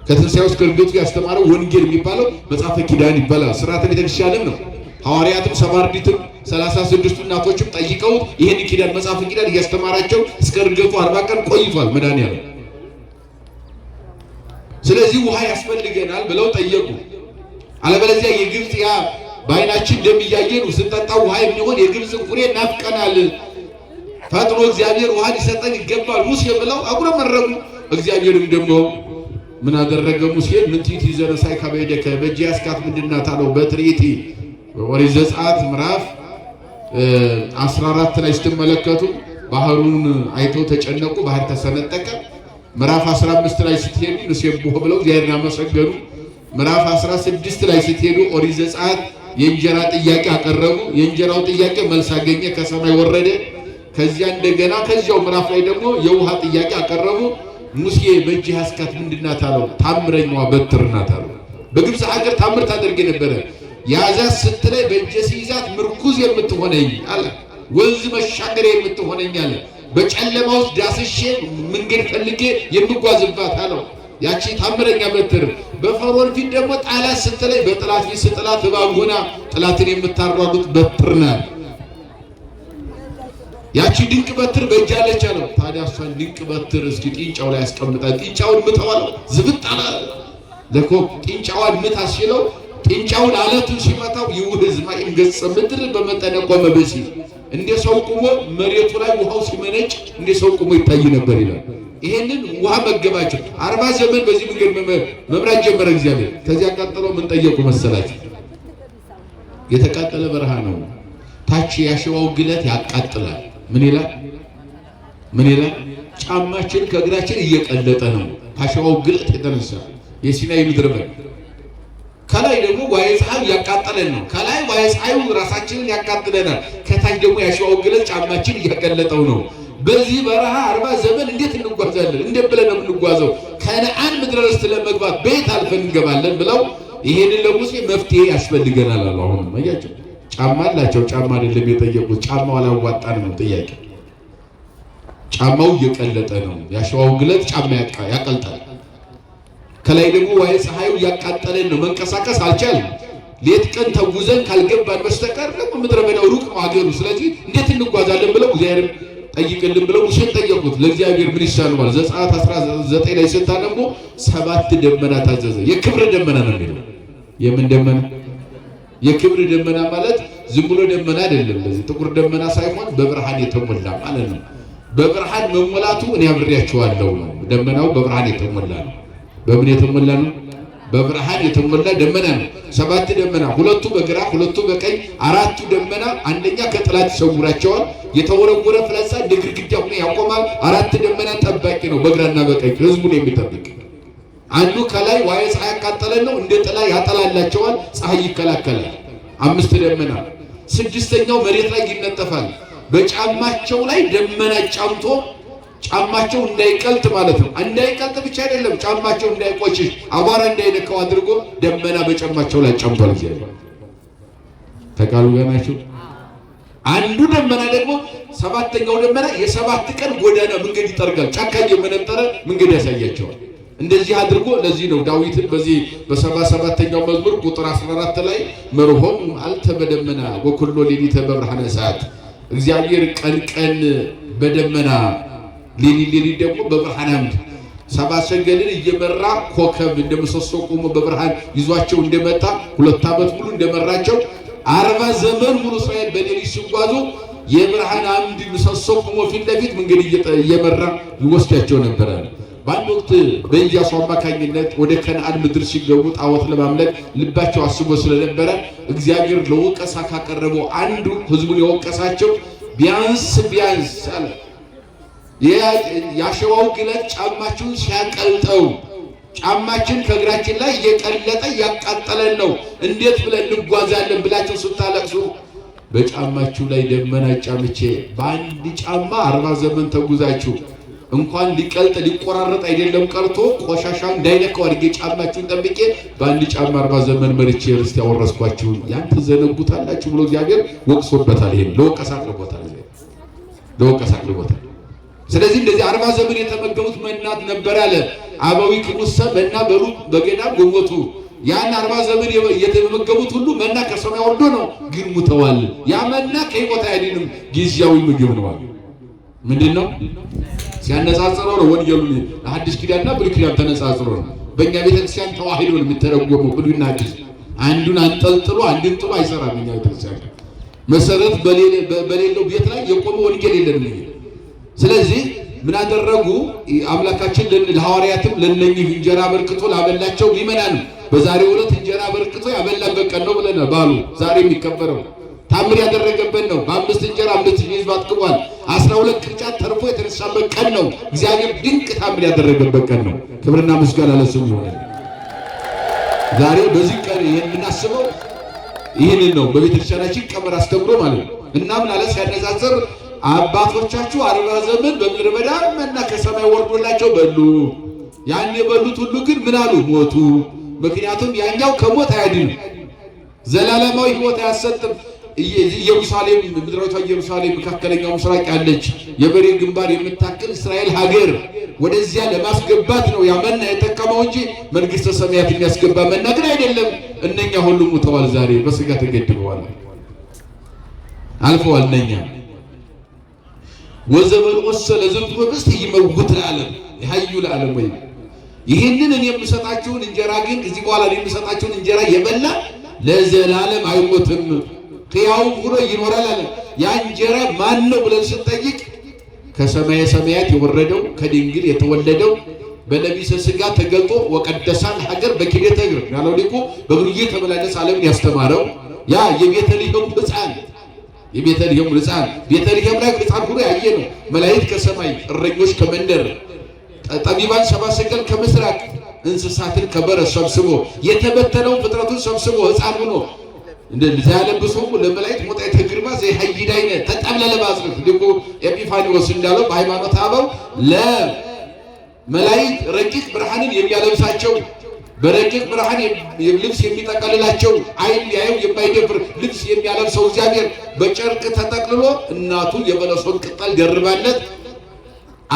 ከትንሣኤው እስከ ዕርገቱ ያስተማረው ወንጌል የሚባለው መጽሐፈ ኪዳን ይባላል። ሥርዓተ ቤተክርስቲያንም ነው። ሐዋርያትም ሰባርዲትም 36 እናቶችም ጠይቀውት ይሄን ኪዳን መጽሐፈ ኪዳን እያስተማራቸው እስከ ዕርገቱ 40 ቀን ቆይቷል መድኃኒዓለም። ስለዚህ ውሃ ያስፈልገናል ብለው ጠየቁ። አለበለዚያ የግብጽ ያ በዓይናችን ደም እያየን ስንጠጣ ውሃ የሚሆን የግብጽ ኩሬ ናፍቀናል። ፈጥኖ እግዚአብሔር ውሃ ሊሰጠን ይገባል ሙሴ ብለው አጉረመረሙ። እግዚአብሔርም ደግሞ ምን አደረገ? ሙሴን ምንቲት ይዘረሳይ ከበደከ በእጅ ያስካት ምንድናት አለው። በትርኢቲ ኦሪት ዘጸአት ምዕራፍ 14 ላይ ስትመለከቱ ባህሩን አይተው ተጨነቁ፣ ባህር ተሰነጠቀ። ምዕራፍ 15 ላይ ስትሄዱ ንሴብሖ ብለው እግዚአብሔርን አመሰገኑ። ምዕራፍ 16 ላይ ስትሄዱ ኦሪት ዘጸአት የእንጀራ ጥያቄ አቀረቡ። የእንጀራው ጥያቄ መልስ አገኘ፣ ከሰማይ ወረደ። ከዚያ እንደገና ከዚያው ምዕራፍ ላይ ደግሞ የውሃ ጥያቄ አቀረቡ። ሙሴ በእጅ ያስካት ምንድናት አለው። ታምረኛዋ በትር ናት አለው። በግብጽ ሀገር ታምር ታደርግ ነበረ። ያዛት ስትለይ በእጄ ሲይዛት ምርኩዝ የምትሆነኝ አለ። ወንዝ መሻገሪያ የምትሆነኝ አለ። በጨለማ ውስጥ ዳስሼ መንገድ ፈልጌ የምጓዝባት አለው። ያቺ ታምረኛ በትር በፈርዖን ፊት ደግሞ ጣላት ስትለይ በጥላት ፊት ስጥላት እባብ ሆና ጥላትን የምታሯሩጥ በትር ናት። ያቺ ድንቅ በትር በእጃለች አለው። ታዲያ እሷን ድንቅ በትር እስኪ ጢንጫው ላይ ያስቀምጣል። ጢንጫውን ምተዋለው ዝብጥ አለ። ለኮ ጢንጫዋን ምታ ሲለው ጥንጫውን አለቱን ሲመታው ይውህዝ ማይም ገጽ ምድር በመጠነ ቆመ በሲ እንደ ሰው ቆሞ መሬቱ ላይ ውሃው ሲመነጭ እንደ ሰው ቆሞ ይታይ ነበር ይላል። ይሄንን ውሃ መገባቸው 40 ዘመን በዚህ መንገድ መምራት ጀመረ እግዚአብሔር። ከዚያ ቀጥሎ ምን ጠየቁ መሰላችሁ? የተቃጠለ በረሃ ነው። ታች ያሸዋው ግለት ያቃጥላል። ምን ይላል? ጫማችን ከእግራችን እየቀለጠ ነው ካሸዋው ግለት የተነሳ የሲናይ ምድር በል። ከላይ ደግሞ ዋይ ፀሐይ ያቃጠለን ነው። ከላይ ዋይ ፀሐዩ ራሳችንን ያቃጥለናል። ከታች ደግሞ ያሸዋው ግለት ጫማችን እያቀለጠው ነው። በዚህ በረሃ 40 ዘመን እንዴት እንጓዛለን? እንዴት ብለን ነው የምንጓዘው? ከነዓን ምድረ ርስት ለመግባት ቤት አልፈን እንገባለን ብለው ይሄንን ለሙሴ መፍትሄ ያስፈልገናል አሉ። አሁን ማያቸው ጫማ አላቸው። ጫማ አይደለም የጠየቁት፣ ጫማው አላዋጣንም ነው ጥያቄ። ጫማው እየቀለጠ ነው። ያሸዋው ግለት ጫማ ያቀልጣል። ከላይ ደግሞ ዋይ ፀሐዩ ያቃጠለን ነው። መንቀሳቀስ አልቻልንም። ሌት ቀን ተጉዘን ካልገባን በስተቀር ደግሞ ምድረ በዳው ሩቅ ነው ሀገሩ። ስለዚህ እንዴት እንጓዛለን ብለው እግዚአብሔር ጠይቅልን ብለው ሙሴን ጠየቁት። ለእግዚአብሔር ምን ይሳነዋል? ዘጸአት 19 ላይ ስታነቡ 7 ደመና ታዘዘ። የክብር ደመና ነው የሚለው። የምን ደመና? የክብር ደመና ማለት ዝም ብሎ ደመና አይደለም። ለዚህ ጥቁር ደመና ሳይሆን በብርሃን የተሞላ ማለት ነው። በብርሃን መሞላቱ እኔ አብሬያቸዋለሁ ነው። ደመናው በብርሃን የተሞላ ነው። በምን የተሞላ ነው? በብርሃን የተሞላ ደመና ነው። 7 ደመና፣ 2ቱ በግራ 2ቱ በቀኝ፣ 4ቱ ደመና አንደኛ ከጠላት ይሰውራቸዋል። የተወረወረ ፍላጻ እንደ ግድግዳ ሆኖ ያቆማል። 4 ደመና ጠባቂ ነው፣ በግራና በቀኝ ህዝቡን የሚጠብቅ። አንዱ ከላይ ዋይ ፀሐይ ያቃጠለን ነው፣ እንደ ጥላ ያጠላላቸዋል፣ ፀሐይ ይከላከላል። 5 ደመና። 6ኛው መሬት ላይ ይነጠፋል። በጫማቸው ላይ ደመና ጫምቶ ጫማቸው እንዳይቀልጥ ማለት ነው። እንዳይቀልጥ ብቻ አይደለም፣ ጫማቸው እንዳይቆሽሽ አቧራ እንዳይነካው አድርጎ ደመና በጫማቸው ላይ ጫምቷል። እግዚአብሔር ተቃሉ ገናችሁ። አንዱ ደመና ደግሞ 7ኛው ደመና የ7 ቀን ጎዳና መንገድ ይጠርጋል። ጫካ እየመነጠረ መንገድ ያሳያቸዋል። እንደዚህ አድርጎ ለዚህ ነው ዳዊትን በዚህ በ77ኛው መዝሙር ቁጥር 14 ላይ መርሆም አልተበደመና ወኩሎ ሌሊተ በብርሃነ ሰዓት፣ እግዚአብሔር ቀን ቀን በደመና ሌሊት ደግሞ በብርሃን አምድ 7 ሰገልን እየመራ ኮከብ እንደምሰሶ ቆሞ በብርሃን ይዟቸው እንደመጣ 2 ዓመት ሙሉ እንደመራቸው 40 ዘመን ሙሉ እስራኤል በሌሊት ሲጓዙ የብርሃን አምድ ምሰሶ ቆሞ ፊት ለፊት መንገድ እየመራ ይወስዳቸው ነበር። በአንድ ወቅት በኢያሱ አማካኝነት ወደ ከነዓን ምድር ሲገቡ ጣዖት ለማምለክ ልባቸው አስቦ ስለነበረ እግዚአብሔር ለወቀሳ ካቀረበው አንዱ ህዝቡን የወቀሳቸው ቢያንስ አለ ያሸዋው ግለት ጫማችሁን ሲያቀልጠው፣ ጫማችን ከእግራችን ላይ እየቀለጠ ያቃጠለን ነው፣ እንዴት ብለን እንጓዛለን ብላችሁ ስታለቅሱ በጫማችሁ ላይ ደመና ጫምቼ በአንድ ጫማ 40 ዘመን ተጉዛችሁ እንኳን ሊቀልጥ ሊቆራረጥ አይደለም ቀርቶ ቆሻሻ እንዳይነካው አድርጌ ጫማችሁን ጠብቄ በአንድ ጫማ 40 ዘመን መርቼ ርስት ያወረስኳችሁ ያን ትዘነጉታላችሁ ብሎ እግዚአብሔር ወቅሶበታል። ይሄን ለወቀሳ አቅርቦታል። ስለዚህ እንደዚህ 40 ዘመን የተመገቡት መናት ነበር አለ አበዊ ቅዱስ መና በሉ በገዳም ጎሞቱ። ያን 40 ዘመን የተመገቡት ሁሉ መና ከሰማይ ወርዶ ነው፣ ግን ሙተዋል። ያ መና ከሕይወት አይድንም፣ ጊዜያዊ ምግብ ነው። ምንድነው? ሲያነጻጽረው ነው ወንጌሉ አዲስ ኪዳንና ብሉይ ኪዳን ተነጻጽሮ ነው። በእኛ ቤተክርስቲያን ተዋህዶ ነው የሚተረጎመው ብሉይና አዲስ። አንዱን አንጠልጥሎ አንዱን ጥሎ አይሰራም። እኛ ቤተክርስቲያን መሰረት በሌለው ቤት ላይ የቆመ ወንጌል የለም። ስለዚህ ምን አደረጉ? አምላካችን ለሐዋርያትም ለነኚህ እንጀራ በርክቶ ላበላቸው ምእመናን በዛሬው ዕለት እንጀራ በርክቶ ያበላበት ቀን ነው ብለናል። ባሉ ዛሬ የሚከበረው ታምር ያደረገበት ነው። በ5 እንጀራ 5000 ሕዝብ አጥግቧል። 12 ቅርጫት ተርፎ የተነሳበት ቀን ነው። እግዚአብሔር ድንቅ ታምር ያደረገበት ቀን ነው። ክብርና ምስጋና ለስሙ ይሁን። ዛሬ በዚህ ቀን የምናስበው ይህንን ነው። በቤተክርስቲያናችን ቀመር አስተምሮ ማለት ነው። እና ምን አለ ሲያነጻጽር አባቶቻችሁ 40 ዘመን በምድረ በዳ መና ከሰማይ ወርዶላቸው በሉ። ያን የበሉት ሁሉ ግን ምን አሉ? ሞቱ። ምክንያቱም ያኛው ከሞት አያድንም፣ ዘላለማዊ ሕይወት አያሰጥም። ኢየሩሳሌም ምድራዊቷ ኢየሩሳሌም መካከለኛው ምስራቅ ያለች የበሬ ግንባር የምታክል እስራኤል ሀገር ወደዚያ ለማስገባት ነው ያመና የጠቀመው እንጂ መንግስተ ሰማያት የሚያስገባ መና ግን አይደለም። እነኛ ሁሉ ሙተዋል። ዛሬ በስጋ ተገድበዋል፣ አልፈዋል። እነኛ ወዘበል ወሰለ ዝንቱ በስት ይመውት ለዓለም ይሐዩ ለዓለም ወይ ይህንን እኔ የምሰጣችሁን እንጀራ ግን እዚህ በኋላ እኔ የምሰጣችሁን እንጀራ የበላ ለዘላለም አይሞትም ሕያው ሆኖ ይኖራል አለ። ያ እንጀራ ማን ነው ብለን ስንጠይቅ ከሰማየ ሰማያት የወረደው ከድንግል የተወለደው በለቢሰ ሥጋ ተገልጦ ወቀደሳን ሀገር በኪደተ እግር ያለው ሊቁ በእግሩ እየተመላለሰ ዓለምን ያስተማረው ያ የቤተልሔም ሕፃን ቤተልሔም ላይ ሕፃን ሆኖ ያየ ነው። መላእክት ከሰማይ እረኞች ከመንደር ጠቢባን ሰብአ ሰገል ከምስራቅ እንስሳትን ከበረት ሰብስቦ የተበተነውን ፍጥረቱን ሰብስቦ ሕፃን ሆኖ እንደዚህ ያለብሰው ለመላእክት ሞጣይተ ግርማ ዘይሐይዳይነ ተጠብለለ ባጽፍ ሊቁ ኤጲፋኒዎስ እንዳለው በሃይማኖት አበው ለመላእክት ረቂቅ ብርሃንን የሚያለብሳቸው በረቂቅ ብርሃን ልብስ የሚጠቀልላቸው ዓይን ሊያየው የማይደፍር ልብስ የሚያለብሰው እግዚአብሔር በጨርቅ ተጠቅልሎ እናቱ የበለሶን ቅጠል ደርባለት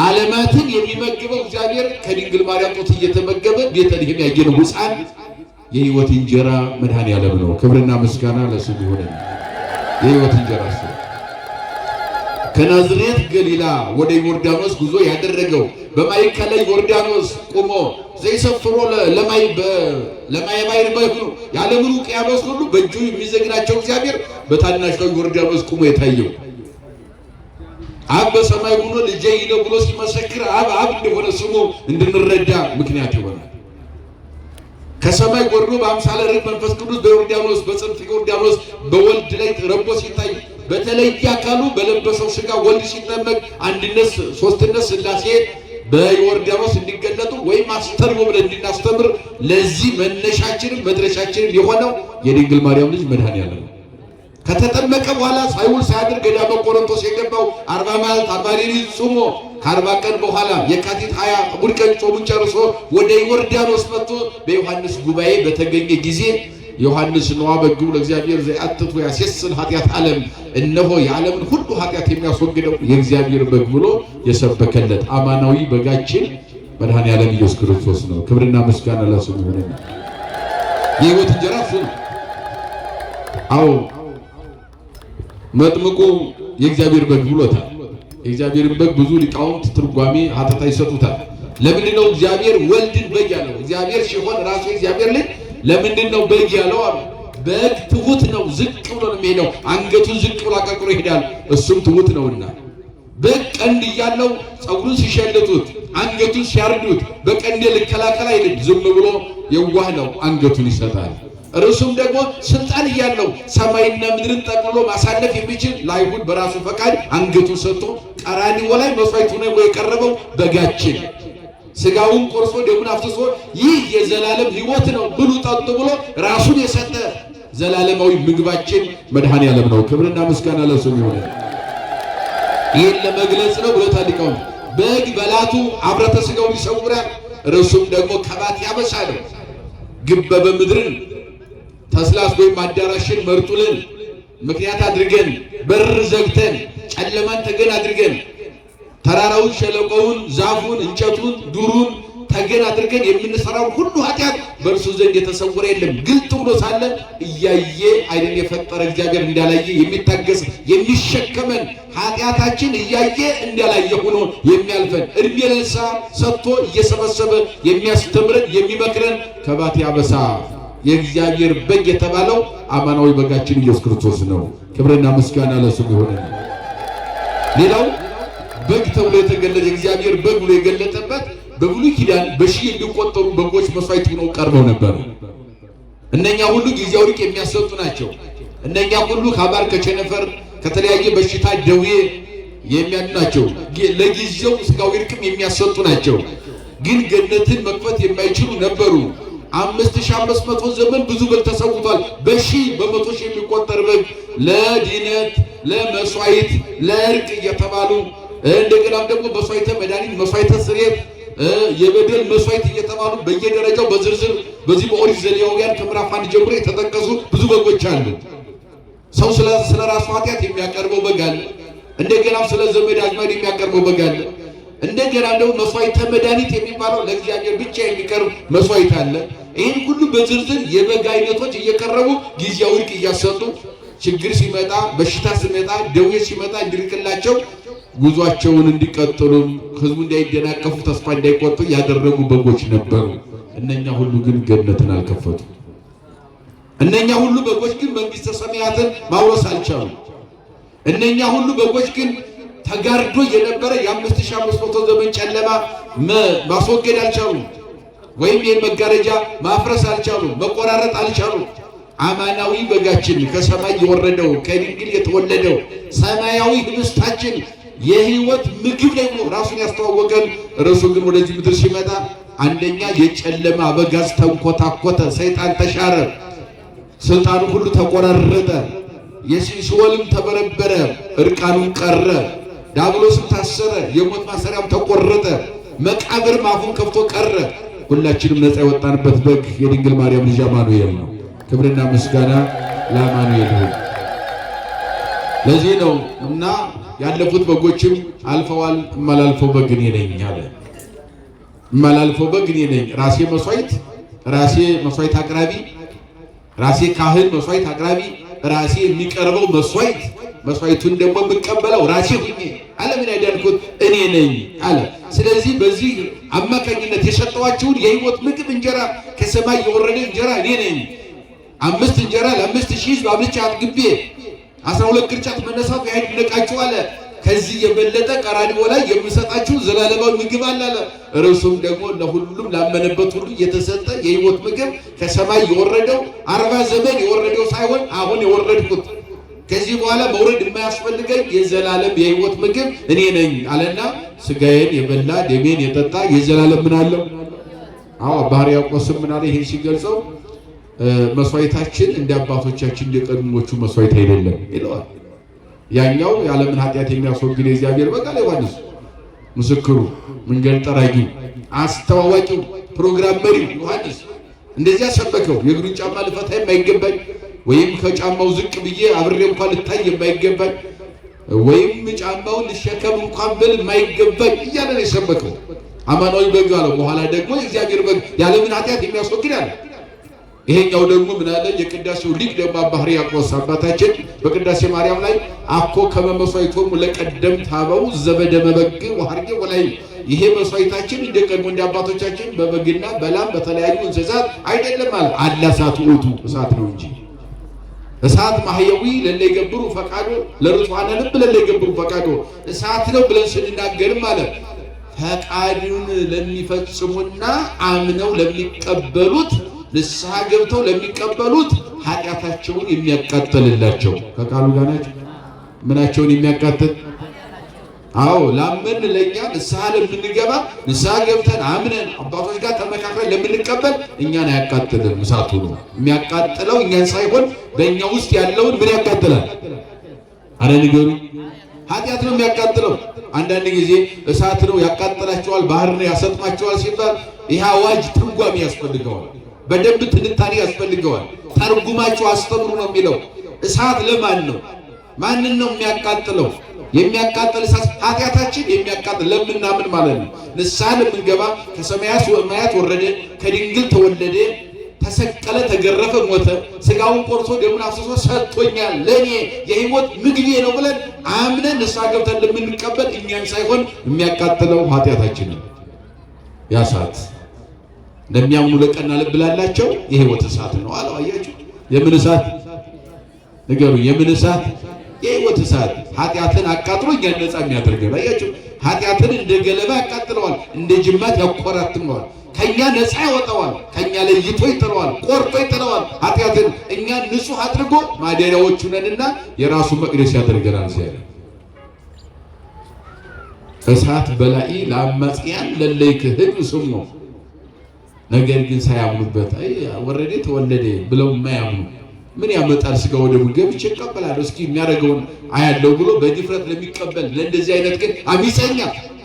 ዓለማትን የሚመግበው እግዚአብሔር ከድንግል ማርያም ጡት እየተመገበ ቤተልሔም ያየነው ሕፃን የሕይወት እንጀራ መድኃኔዓለም ነው። ክብርና ምስጋና ለስሙ ይሁን። የሕይወት እንጀራ እሱ ከናዝሬት ገሊላ ወደ ዮርዳኖስ ጉዞ ያደረገው በማዕከለ ዮርዳኖስ ቆሞ ዘይሰፍሮ ለማየ ባሕር ባይሁኑ የዓለምን ውቅያኖስ ሁሉ በእጁ የሚዘግናቸው እግዚአብሔር በታናሽ ዮርዳኖስ ቆሞ የታየው አብ በሰማይ ሆኖ ልጄ ይለው ብሎ ሲመሰክር አብ እንደሆነ ስሙ እንድንረዳ ምክንያት ይሆናል። ከሰማይ ወርዶ በአምሳለ ርግብ መንፈስ ቅዱስ በዮርዳኖስ በጽንፍ ዮርዳኖስ በወልድ ላይ ረቦ ሲታይ በተለየ አካሉ በለበሰው ሥጋ ወልድ ሲጠመቅ አንድነት ሶስትነት ሥላሴ በዮርዳኖስ እንዲገለጡ ወይም አስተርጎ ብለን እንድናስተምር ለዚህ መነሻችንም መድረሻችንም የሆነው የድንግል ማርያም ልጅ መድኃኔዓለም ነው። ከተጠመቀ በኋላ ሳይውል ሳያድር ገዳመ ቆሮንቶስ የገባው 40 መዓልት 40 ሌሊት ጾሞ ከ40 ቀን በኋላ የካቲት 20 እሑድ ቀን ጾሙን ጨርሶ ወደ ዮርዳኖስ መጥቶ በዮሐንስ ጉባኤ በተገኘ ጊዜ ዮሐንስ ነዋ በግቡ ለእግዚአብሔር ዘያትቱ ያሴስል ኃጢአት ዓለም እነሆ የዓለምን ሁሉ ኃጢአት የሚያስወግደው የእግዚአብሔር በግ ብሎ የሰበከለት አማናዊ በጋችን መድኃኔዓለም ኢየሱስ ክርስቶስ ነው። ክብርና ምስጋና ለስሙ ይሁን። የሕይወት እንጀራ እሱ ነው። አዎ መጥምቁ የእግዚአብሔር በግ ብሎታል። የእግዚአብሔርን በግ ብዙ ሊቃውንት ትርጓሜ ሀተታ ይሰጡታል። ለምንድን ነው እግዚአብሔር ወልድን በግ ያለው? እግዚአብሔር ሲሆን ራሱ እግዚአብሔር ልጅ ለምንድን ነው በግ ያለው አሉ። በግ ትሁት ነው፣ ዝቅ ብሎ ነው የሚሄደው። አንገቱን ዝቅ ብሎ አቀርቅሮ ይሄዳል፣ እሱም ትሁት ነውና። በግ ቀንድ እያለው ፀጉሩን ሲሸልጡት አንገቱን ሲያርዱት በቀንዴ ልከላከል አይልም፣ ዝም ብሎ የዋህ ነው፣ አንገቱን ይሰጣል። እርሱም ደግሞ ስልጣን እያለው ሰማይና ምድርን ጠቅልሎ ማሳለፍ የሚችል ለአይሁድ በራሱ ፈቃድ አንገቱን ሰጥቶ ቀራንዮ ላይ መስዋዕት ሆኖ የቀረበው በጋችን ሥጋውን ቆርሶ ደሙን አፍስሶ ይህ የዘላለም ሕይወት ነው ብሉ ጠጡ ብሎ ራሱን የሰጠ ዘላለማዊ ምግባችን መድኃኔዓለም ነው። ክብርና ምስጋና ለስሙ ይሁን። ይህን ለመግለጽ ነው ብሎታል ሊቃውንት። በግ በላቱ አብረተ ሥጋውን ይሰውራል፣ እርሱም ደግሞ ከባት ያበሳል። ግበበ ምድርን ተስላስ ወይም አዳራሽን መርጡልን ምክንያት አድርገን በር ዘግተን ጨለማን ተገን አድርገን ተራራውን ሸለቆውን ዛፉን እንጨቱን ዱሩን ተገን አድርገን የምንሰራው ሁሉ ኃጢአት በእርሱ ዘንድ የተሰወረ የለም። ግልጥ ብሎ ሳለ እያየ አይደል የፈጠረ እግዚአብሔር እንዳላየ የሚታገስ የሚሸከመን ኃጢአታችን እያየ እንዳላየ ሆኖ የሚያልፈን እድሜ ለንሳ ሰጥቶ እየሰበሰበ የሚያስተምረን የሚመክረን ከባት ያበሳ የእግዚአብሔር በግ የተባለው አማናዊ በጋችን ኢየሱስ ክርስቶስ ነው። ክብርና ምስጋና ለስሙ ይሁን። ሌላው በግ ተብሎ የተገለጠ እግዚአብሔር በግ ብሎ የገለጠበት በብሉይ ኪዳን በሺህ የሚቆጠሩ በጎች መስዋዕት ሆነው ቀርበው ነበር። እነኛ ሁሉ ጊዜያዊ ርቅ የሚያሰጡ ናቸው። እነኛ ሁሉ ከአባር ከቸነፈር ከተለያየ በሽታ ደዌ የሚያድኑ ናቸው። ለጊዜው ስጋዊ ርቅም የሚያሰጡ ናቸው። ግን ገነትን መክፈት የማይችሉ ነበሩ። 5500 ዘመን ብዙ በግ ተሰውቷል። በሺህ በመቶ ሺህ የሚቆጠር በግ ለድነት ለመስዋዕት ለእርቅ እየተባሉ እንደገናም ደግሞ መስዋዕተ መድኃኒት መስዋዕተ ስርየት የበደል መስዋዕት እየተባሉ በየደረጃው በዝርዝር በዚህ በኦሪት ዘሌዋውያን ከምዕራፍ 1 ጀምሮ የተጠቀሱ ብዙ በጎች አሉ። ሰው ስለ ራሱ ኃጢአት የሚያቀርበው በግ አለ። እንደገናም ስለ ዘመድ አዝማድ የሚያቀርበው በግ አለ። እንደገናም ደግሞ መስዋዕተ መድኃኒት የሚባለው ለእግዚአብሔር ብቻ የሚቀርብ መስዋዕት አለ። ይህን ሁሉ በዝርዝር የበግ አይነቶች እየቀረቡ ጊዜያዊ እርቅ እያሰጡ ችግር ሲመጣ በሽታ ሲመጣ ደዌ ሲመጣ እንዲርቅላቸው ጉዟቸውን እንዲቀጥሉ ህዝቡ እንዳይደናቀፉ ተስፋ እንዳይቆርጡ ያደረጉ በጎች ነበሩ። እነኛ ሁሉ ግን ገነትን አልከፈቱ። እነኛ ሁሉ በጎች ግን መንግስተ ሰማያትን ማውረስ አልቻሉም። እነኛ ሁሉ በጎች ግን ተጋርዶ የነበረ የ5500 ዘመን ጨለማ ማስወገድ አልቻሉም። ወይም ይህን መጋረጃ ማፍረስ አልቻሉም፣ መቆራረጥ አልቻሉም። አማናዊ በጋችን ከሰማይ የወረደው ከድንግል የተወለደው ሰማያዊ ህብስታችን የህይወት ምግብ ደግሞ ራሱን ያስተዋወቀን እርሱ ግን ወደዚህ ምድር ሲመጣ አንደኛ የጨለማ አበጋዝ ተንኮታኮተ፣ ሰይጣን ተሻረ፣ ስልጣኑ ሁሉ ተቆራረጠ፣ የሲኦልም ተበረበረ፣ እርቃኑን ቀረ፣ ዲያብሎስም ታሰረ፣ የሞት ማሰሪያም ተቆረጠ፣ መቃብርም አፉን ከፍቶ ቀረ። ሁላችንም ነፃ የወጣንበት በግ የድንግል ማርያም ልጅ አማኑኤል ነው። ክብርና ምስጋና ለአማኑኤል ይሁን። ለዚህ ነው እና ያለፉት በጎችም አልፈዋል፣ እማላልፈው በግ እኔ ነኝ አለ። እማላልፈው በግ እኔ ነኝ። ራሴ መስዋዕት አቅራቢ፣ ራሴ ካህን መስዋዕት አቅራቢ፣ ራሴ የሚቀርበው መስዋዕቱን ደግሞ የምቀበለው ራሴ ሁኜ ዓለምን ያዳንኩት እኔ ነኝ አለ። ስለዚህ በዚህ አማካኝነት የሰጠዋችሁን የሕይወት ምግብ እንጀራ ከሰማይ የወረደ እንጀራ እኔ ነኝ። 5 እንጀራ ለ5000 ሕዝብ አብልቼ አጥግቤ 12 ቅርጫት መነሳት ያድነቃችሁ አለ። ከዚህ የበለጠ ቀራንዮ ላይ የምሰጣችሁ ዘላለማዊ ምግብ አለ። እርሱም ደግሞ ለሁሉም ላመነበት ሁሉ የተሰጠ የሕይወት ምግብ ከሰማይ የወረደው 40 ዘመን የወረደው ሳይሆን አሁን የወረድኩት ከዚህ በኋላ መውረድ የማያስፈልገኝ የዘላለም የሕይወት ምግብ እኔ ነኝ አለና ስጋዬን የበላ ደሜን የጠጣ የዘላለም ምን አለው? አዎ አባ ሕርያቆስም ምን አለ? ይሄን ሲገልጸው መስዋዕታችን እንደ አባቶቻችን የቀድሞቹ መስዋዕት አይደለም ይለዋል። ያኛው የዓለምን ኃጢአት የሚያስወግድ የእግዚአብሔር በግ አለ ዮሐንስ ምስክሩ፣ መንገድ ጠራጊው፣ አስተዋዋቂው፣ ፕሮግራም መሪው ዮሐንስ እንደዚያ ሰበከው። የእግሩን ጫማ ልፈታ የማይገባኝ ወይም ከጫማው ዝቅ ብዬ አብሬ እንኳን ልታይ የማይገባኝ ወይም ጫማውን ልሸከም እንኳን ብል የማይገባኝ እያለ ነው የሰበከው። አማናዊ በግ አለው። በኋላ ደግሞ የእግዚአብሔር በግ የዓለምን ኃጢአት የሚያስወግድ አለ። ይሄኛው ደግሞ ምን አለ? የቅዳሴው ሊቅ ደግሞ አባ ሕርያቆስ አባታችን በቅዳሴ ማርያም ላይ አኮ ከመመስዋዕቶም ለቀደምት አበው ዘበደመ በግ ወሐርጌ ወላይ፣ ይሄ መስዋዕታችን እንደ ቀድሞ እንደ አባቶቻችን በበግና በላም በተለያዩ እንስሳት አይደለም አለ። አላሳት ውእቱ እሳት ነው እንጂ እሳት ማህየዊ ለለ ይገብሩ ፈቃዶ ለርጹዓነ ልብ ለለ ይገብሩ ፈቃዶ እሳት ነው ብለን ስንናገርም አለ ፈቃዱን ለሚፈጽሙና አምነው ለሚቀበሉት ንስሐ ገብተው ለሚቀበሉት ኃጢአታቸውን የሚያቃጥልላቸው ከቃሉ ጋር ናቸው። ምናቸውን የሚያቃጥል? አዎ ላመን ለኛ ንስሐ ለምንገባ ንስሐ ገብተን አምነን አባቶች ጋር ተመካክረን ለምንቀበል እኛን አያቃጥልም። እሳቱ ነው የሚያቃጥለው እኛን ሳይሆን በእኛ ውስጥ ያለውን ምን ያቃጥላል? አረ ንገሩ። ኃጢአት ነው የሚያቃጥለው። አንዳንድ ጊዜ እሳት ነው ያቃጥላቸዋል፣ ባህር ነው ያሰጥማቸዋል ሲባል ይህ አዋጅ ትርጓሜ ያስፈልገዋል። በደንብ ትንታኔ ያስፈልገዋል። ተርጉማቸው አስተምሩ ነው የሚለው። እሳት ለማን ነው? ማንን ነው የሚያቃጥለው? የሚያቃጥል እሳት ኃጢአታችን የሚያቃጥል ለምናምን ማለት ነው። ንስሐ ለምንገባ ከሰማያት ወረደ፣ ከድንግል ተወለደ፣ ተሰቀለ፣ ተገረፈ፣ ሞተ፣ ስጋውን ቆርሶ ደሙን አፍስሶ ሰጥቶኛል፣ ለኔ የሕይወት ምግቤ ነው ብለን አምነን ንስሐ ገብተን ለምንቀበል እኛን ሳይሆን የሚያቃጥለው ኃጢአታችን ነው። ያ እሳት ለሚያምኑ ለቀና ልብ ላላቸው የሕይወት እሳት ነው አለው። አያችሁ? የምን እሳት ንገሩ? የምን እሳት? የሕይወት እሳት። ኃጢአትን አቃጥሎ እኛን ነፃ የሚያደርገን። አያችሁ? ኃጢአትን እንደ ገለባ ያቃጥለዋል፣ እንደ ጅማት ያቆራጥመዋል፣ ከኛ ነፃ ያወጣዋል፣ ከኛ ለይቶ ይጥለዋል፣ ቆርጦ ይጥለዋል። ኃጢአትን እኛን ንጹሕ አድርጎ ማደሪያዎቹ ነንና የራሱ መቅደስ ያደርገናል። ሲያለ እሳት በላኢ ለአማጽያን ለለይክህድ ስም ነው። ነገር ግን ሳያምኑበት ወረደ ተወለደ ብለው የማያምኑ ምን ያመጣል? ስጋ ወደሙ ገብቼ እቀበላለሁ እስኪ የሚያደርገውን አያለው ብሎ በድፍረት ለሚቀበል ለእንደዚህ አይነት ግን አሚፀኛ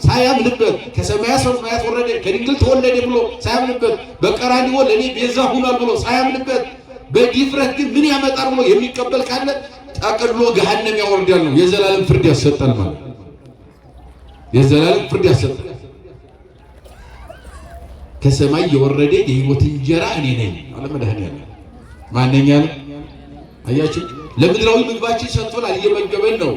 ሳያምንበት ከሰማያት ወረደ ከድንግል ተወለደ ብሎ ሳያምንበት በቀራንዮ ለኔ ቤዛ ሆኗል ብሎ ሳያምንበት በድፍረት ግን ምን ያመጣል ብሎ የሚቀበል ካለ ጠቅሎ ገሃነም ያወርዳል ነው። የዘላለም ፍርድ ያሰጣል ማለት የዘላለም ፍርድ ያሰጣል። ከሰማይ የወረደ የሕይወት እንጀራ እኔ ነኝ አለ መድኃኒዓለም። ማንኛ ነው? አያችሁ? ለምድራዊ ምግባችን ሰጥቶናል፣ እየመገበን ነው።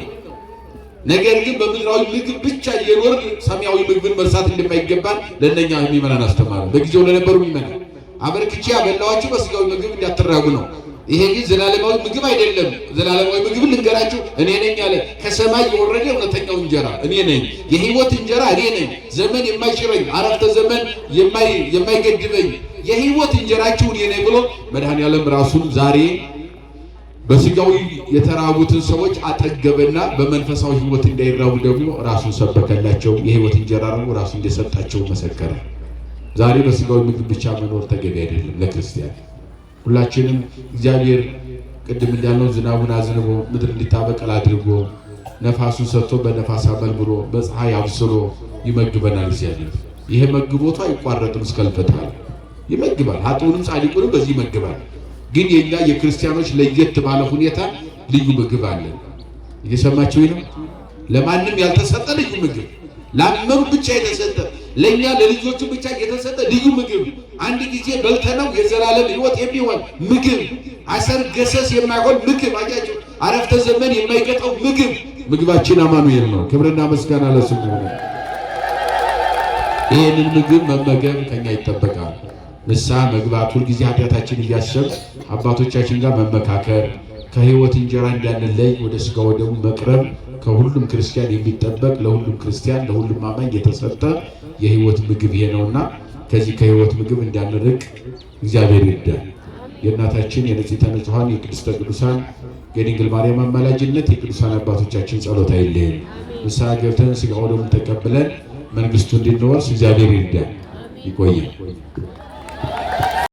ነገር ግን በምድራዊ ምግብ ብቻ እየኖርን ሰማያዊ ምግብን መርሳት እንደማይገባን ለእነኛ የሚመናን አስተማሩ። በጊዜው ለነበሩ የሚመናን አበርክቼ ያበላኋችሁ በስጋዊ ምግብ እንዳትራቡ ነው። ይሄ ግን ዘላለማዊ ምግብ አይደለም። ዘላለማዊ ምግብ ልንገራችሁ እኔ ነኝ አለ። ከሰማይ የወረደ እውነተኛው እንጀራ እኔ ነኝ። የህይወት እንጀራ እኔ ነኝ። ዘመን የማይሽረኝ አረፍተ ዘመን የማይገድበኝ የህይወት እንጀራችሁ እኔ ነኝ ብሎ መድኃኔዓለም ራሱን ዛሬ በስጋዊ የተራቡትን ሰዎች አጠገበና በመንፈሳዊ ህይወት እንዳይራቡ ደግሞ ራሱን ሰበከላቸው። የህይወት እንጀራ ደግሞ ራሱ እንደሰጣቸው መሰከረ። ዛሬ በስጋዊ ምግብ ብቻ መኖር ተገቢ አይደለም ለክርስቲያን። ሁላችንም እግዚአብሔር ቅድም እንዳልነው ዝናቡን አዝንቦ ምድር እንድታበቅል አድርጎ ነፋሱን ሰጥቶ በነፋስ አመልምሎ በፀሐይ አብስሎ ይመግበናል። እግዚአብሔር ይሄ መግቦቱ አይቋረጥም እስከ ሕልፈተ ዓለም ይመግባል። ኃጥኡንም ጻድቁንም በዚህ ይመግባል። ግን የኛ የክርስቲያኖች ለየት ባለ ሁኔታ ልዩ ምግብ አለ። እየሰማችሁ ነው? ለማንም ያልተሰጠ ልዩ ምግብ፣ ላመኑ ብቻ የተሰጠ ለኛ ለልጆቹ ብቻ የተሰጠ ልዩ ምግብ፣ አንድ ጊዜ በልተነው የዘላለም ሕይወት የሚሆን ምግብ፣ አሰር ገሰስ የማይሆን ምግብ፣ አያችሁ አረፍተ ዘመን የማይቀጠው ምግብ። ምግባችን አማኑኤል ነው። ክብርና ምስጋና ለስሙ ነው። ይህንን ምግብ መመገብ ከኛ ይጠበቃል። ንስሐ መግባት፣ ሁልጊዜ ኃጢአታችን እያሰብ አባቶቻችን ጋር መመካከር፣ ከህይወት እንጀራ እንዳንለይ ወደ ስጋ ወደሙ መቅረብ ከሁሉም ክርስቲያን የሚጠበቅ ለሁሉም ክርስቲያን ለሁሉም አማኝ የተሰጠ የህይወት ምግብ ይሄ ነውና ከዚህ ከህይወት ምግብ እንዳንርቅ እግዚአብሔር ይርዳል። የእናታችን የንጽሕተ ንጹሐን የቅድስተ ቅዱሳን የድንግል ማርያም አማላጅነት የቅዱሳን አባቶቻችን ጸሎት አይለየን። ንስሐ ገብተን ስጋ ወደሙን ተቀብለን መንግስቱ እንድንወርስ እግዚአብሔር ይርዳል። ይቆያል።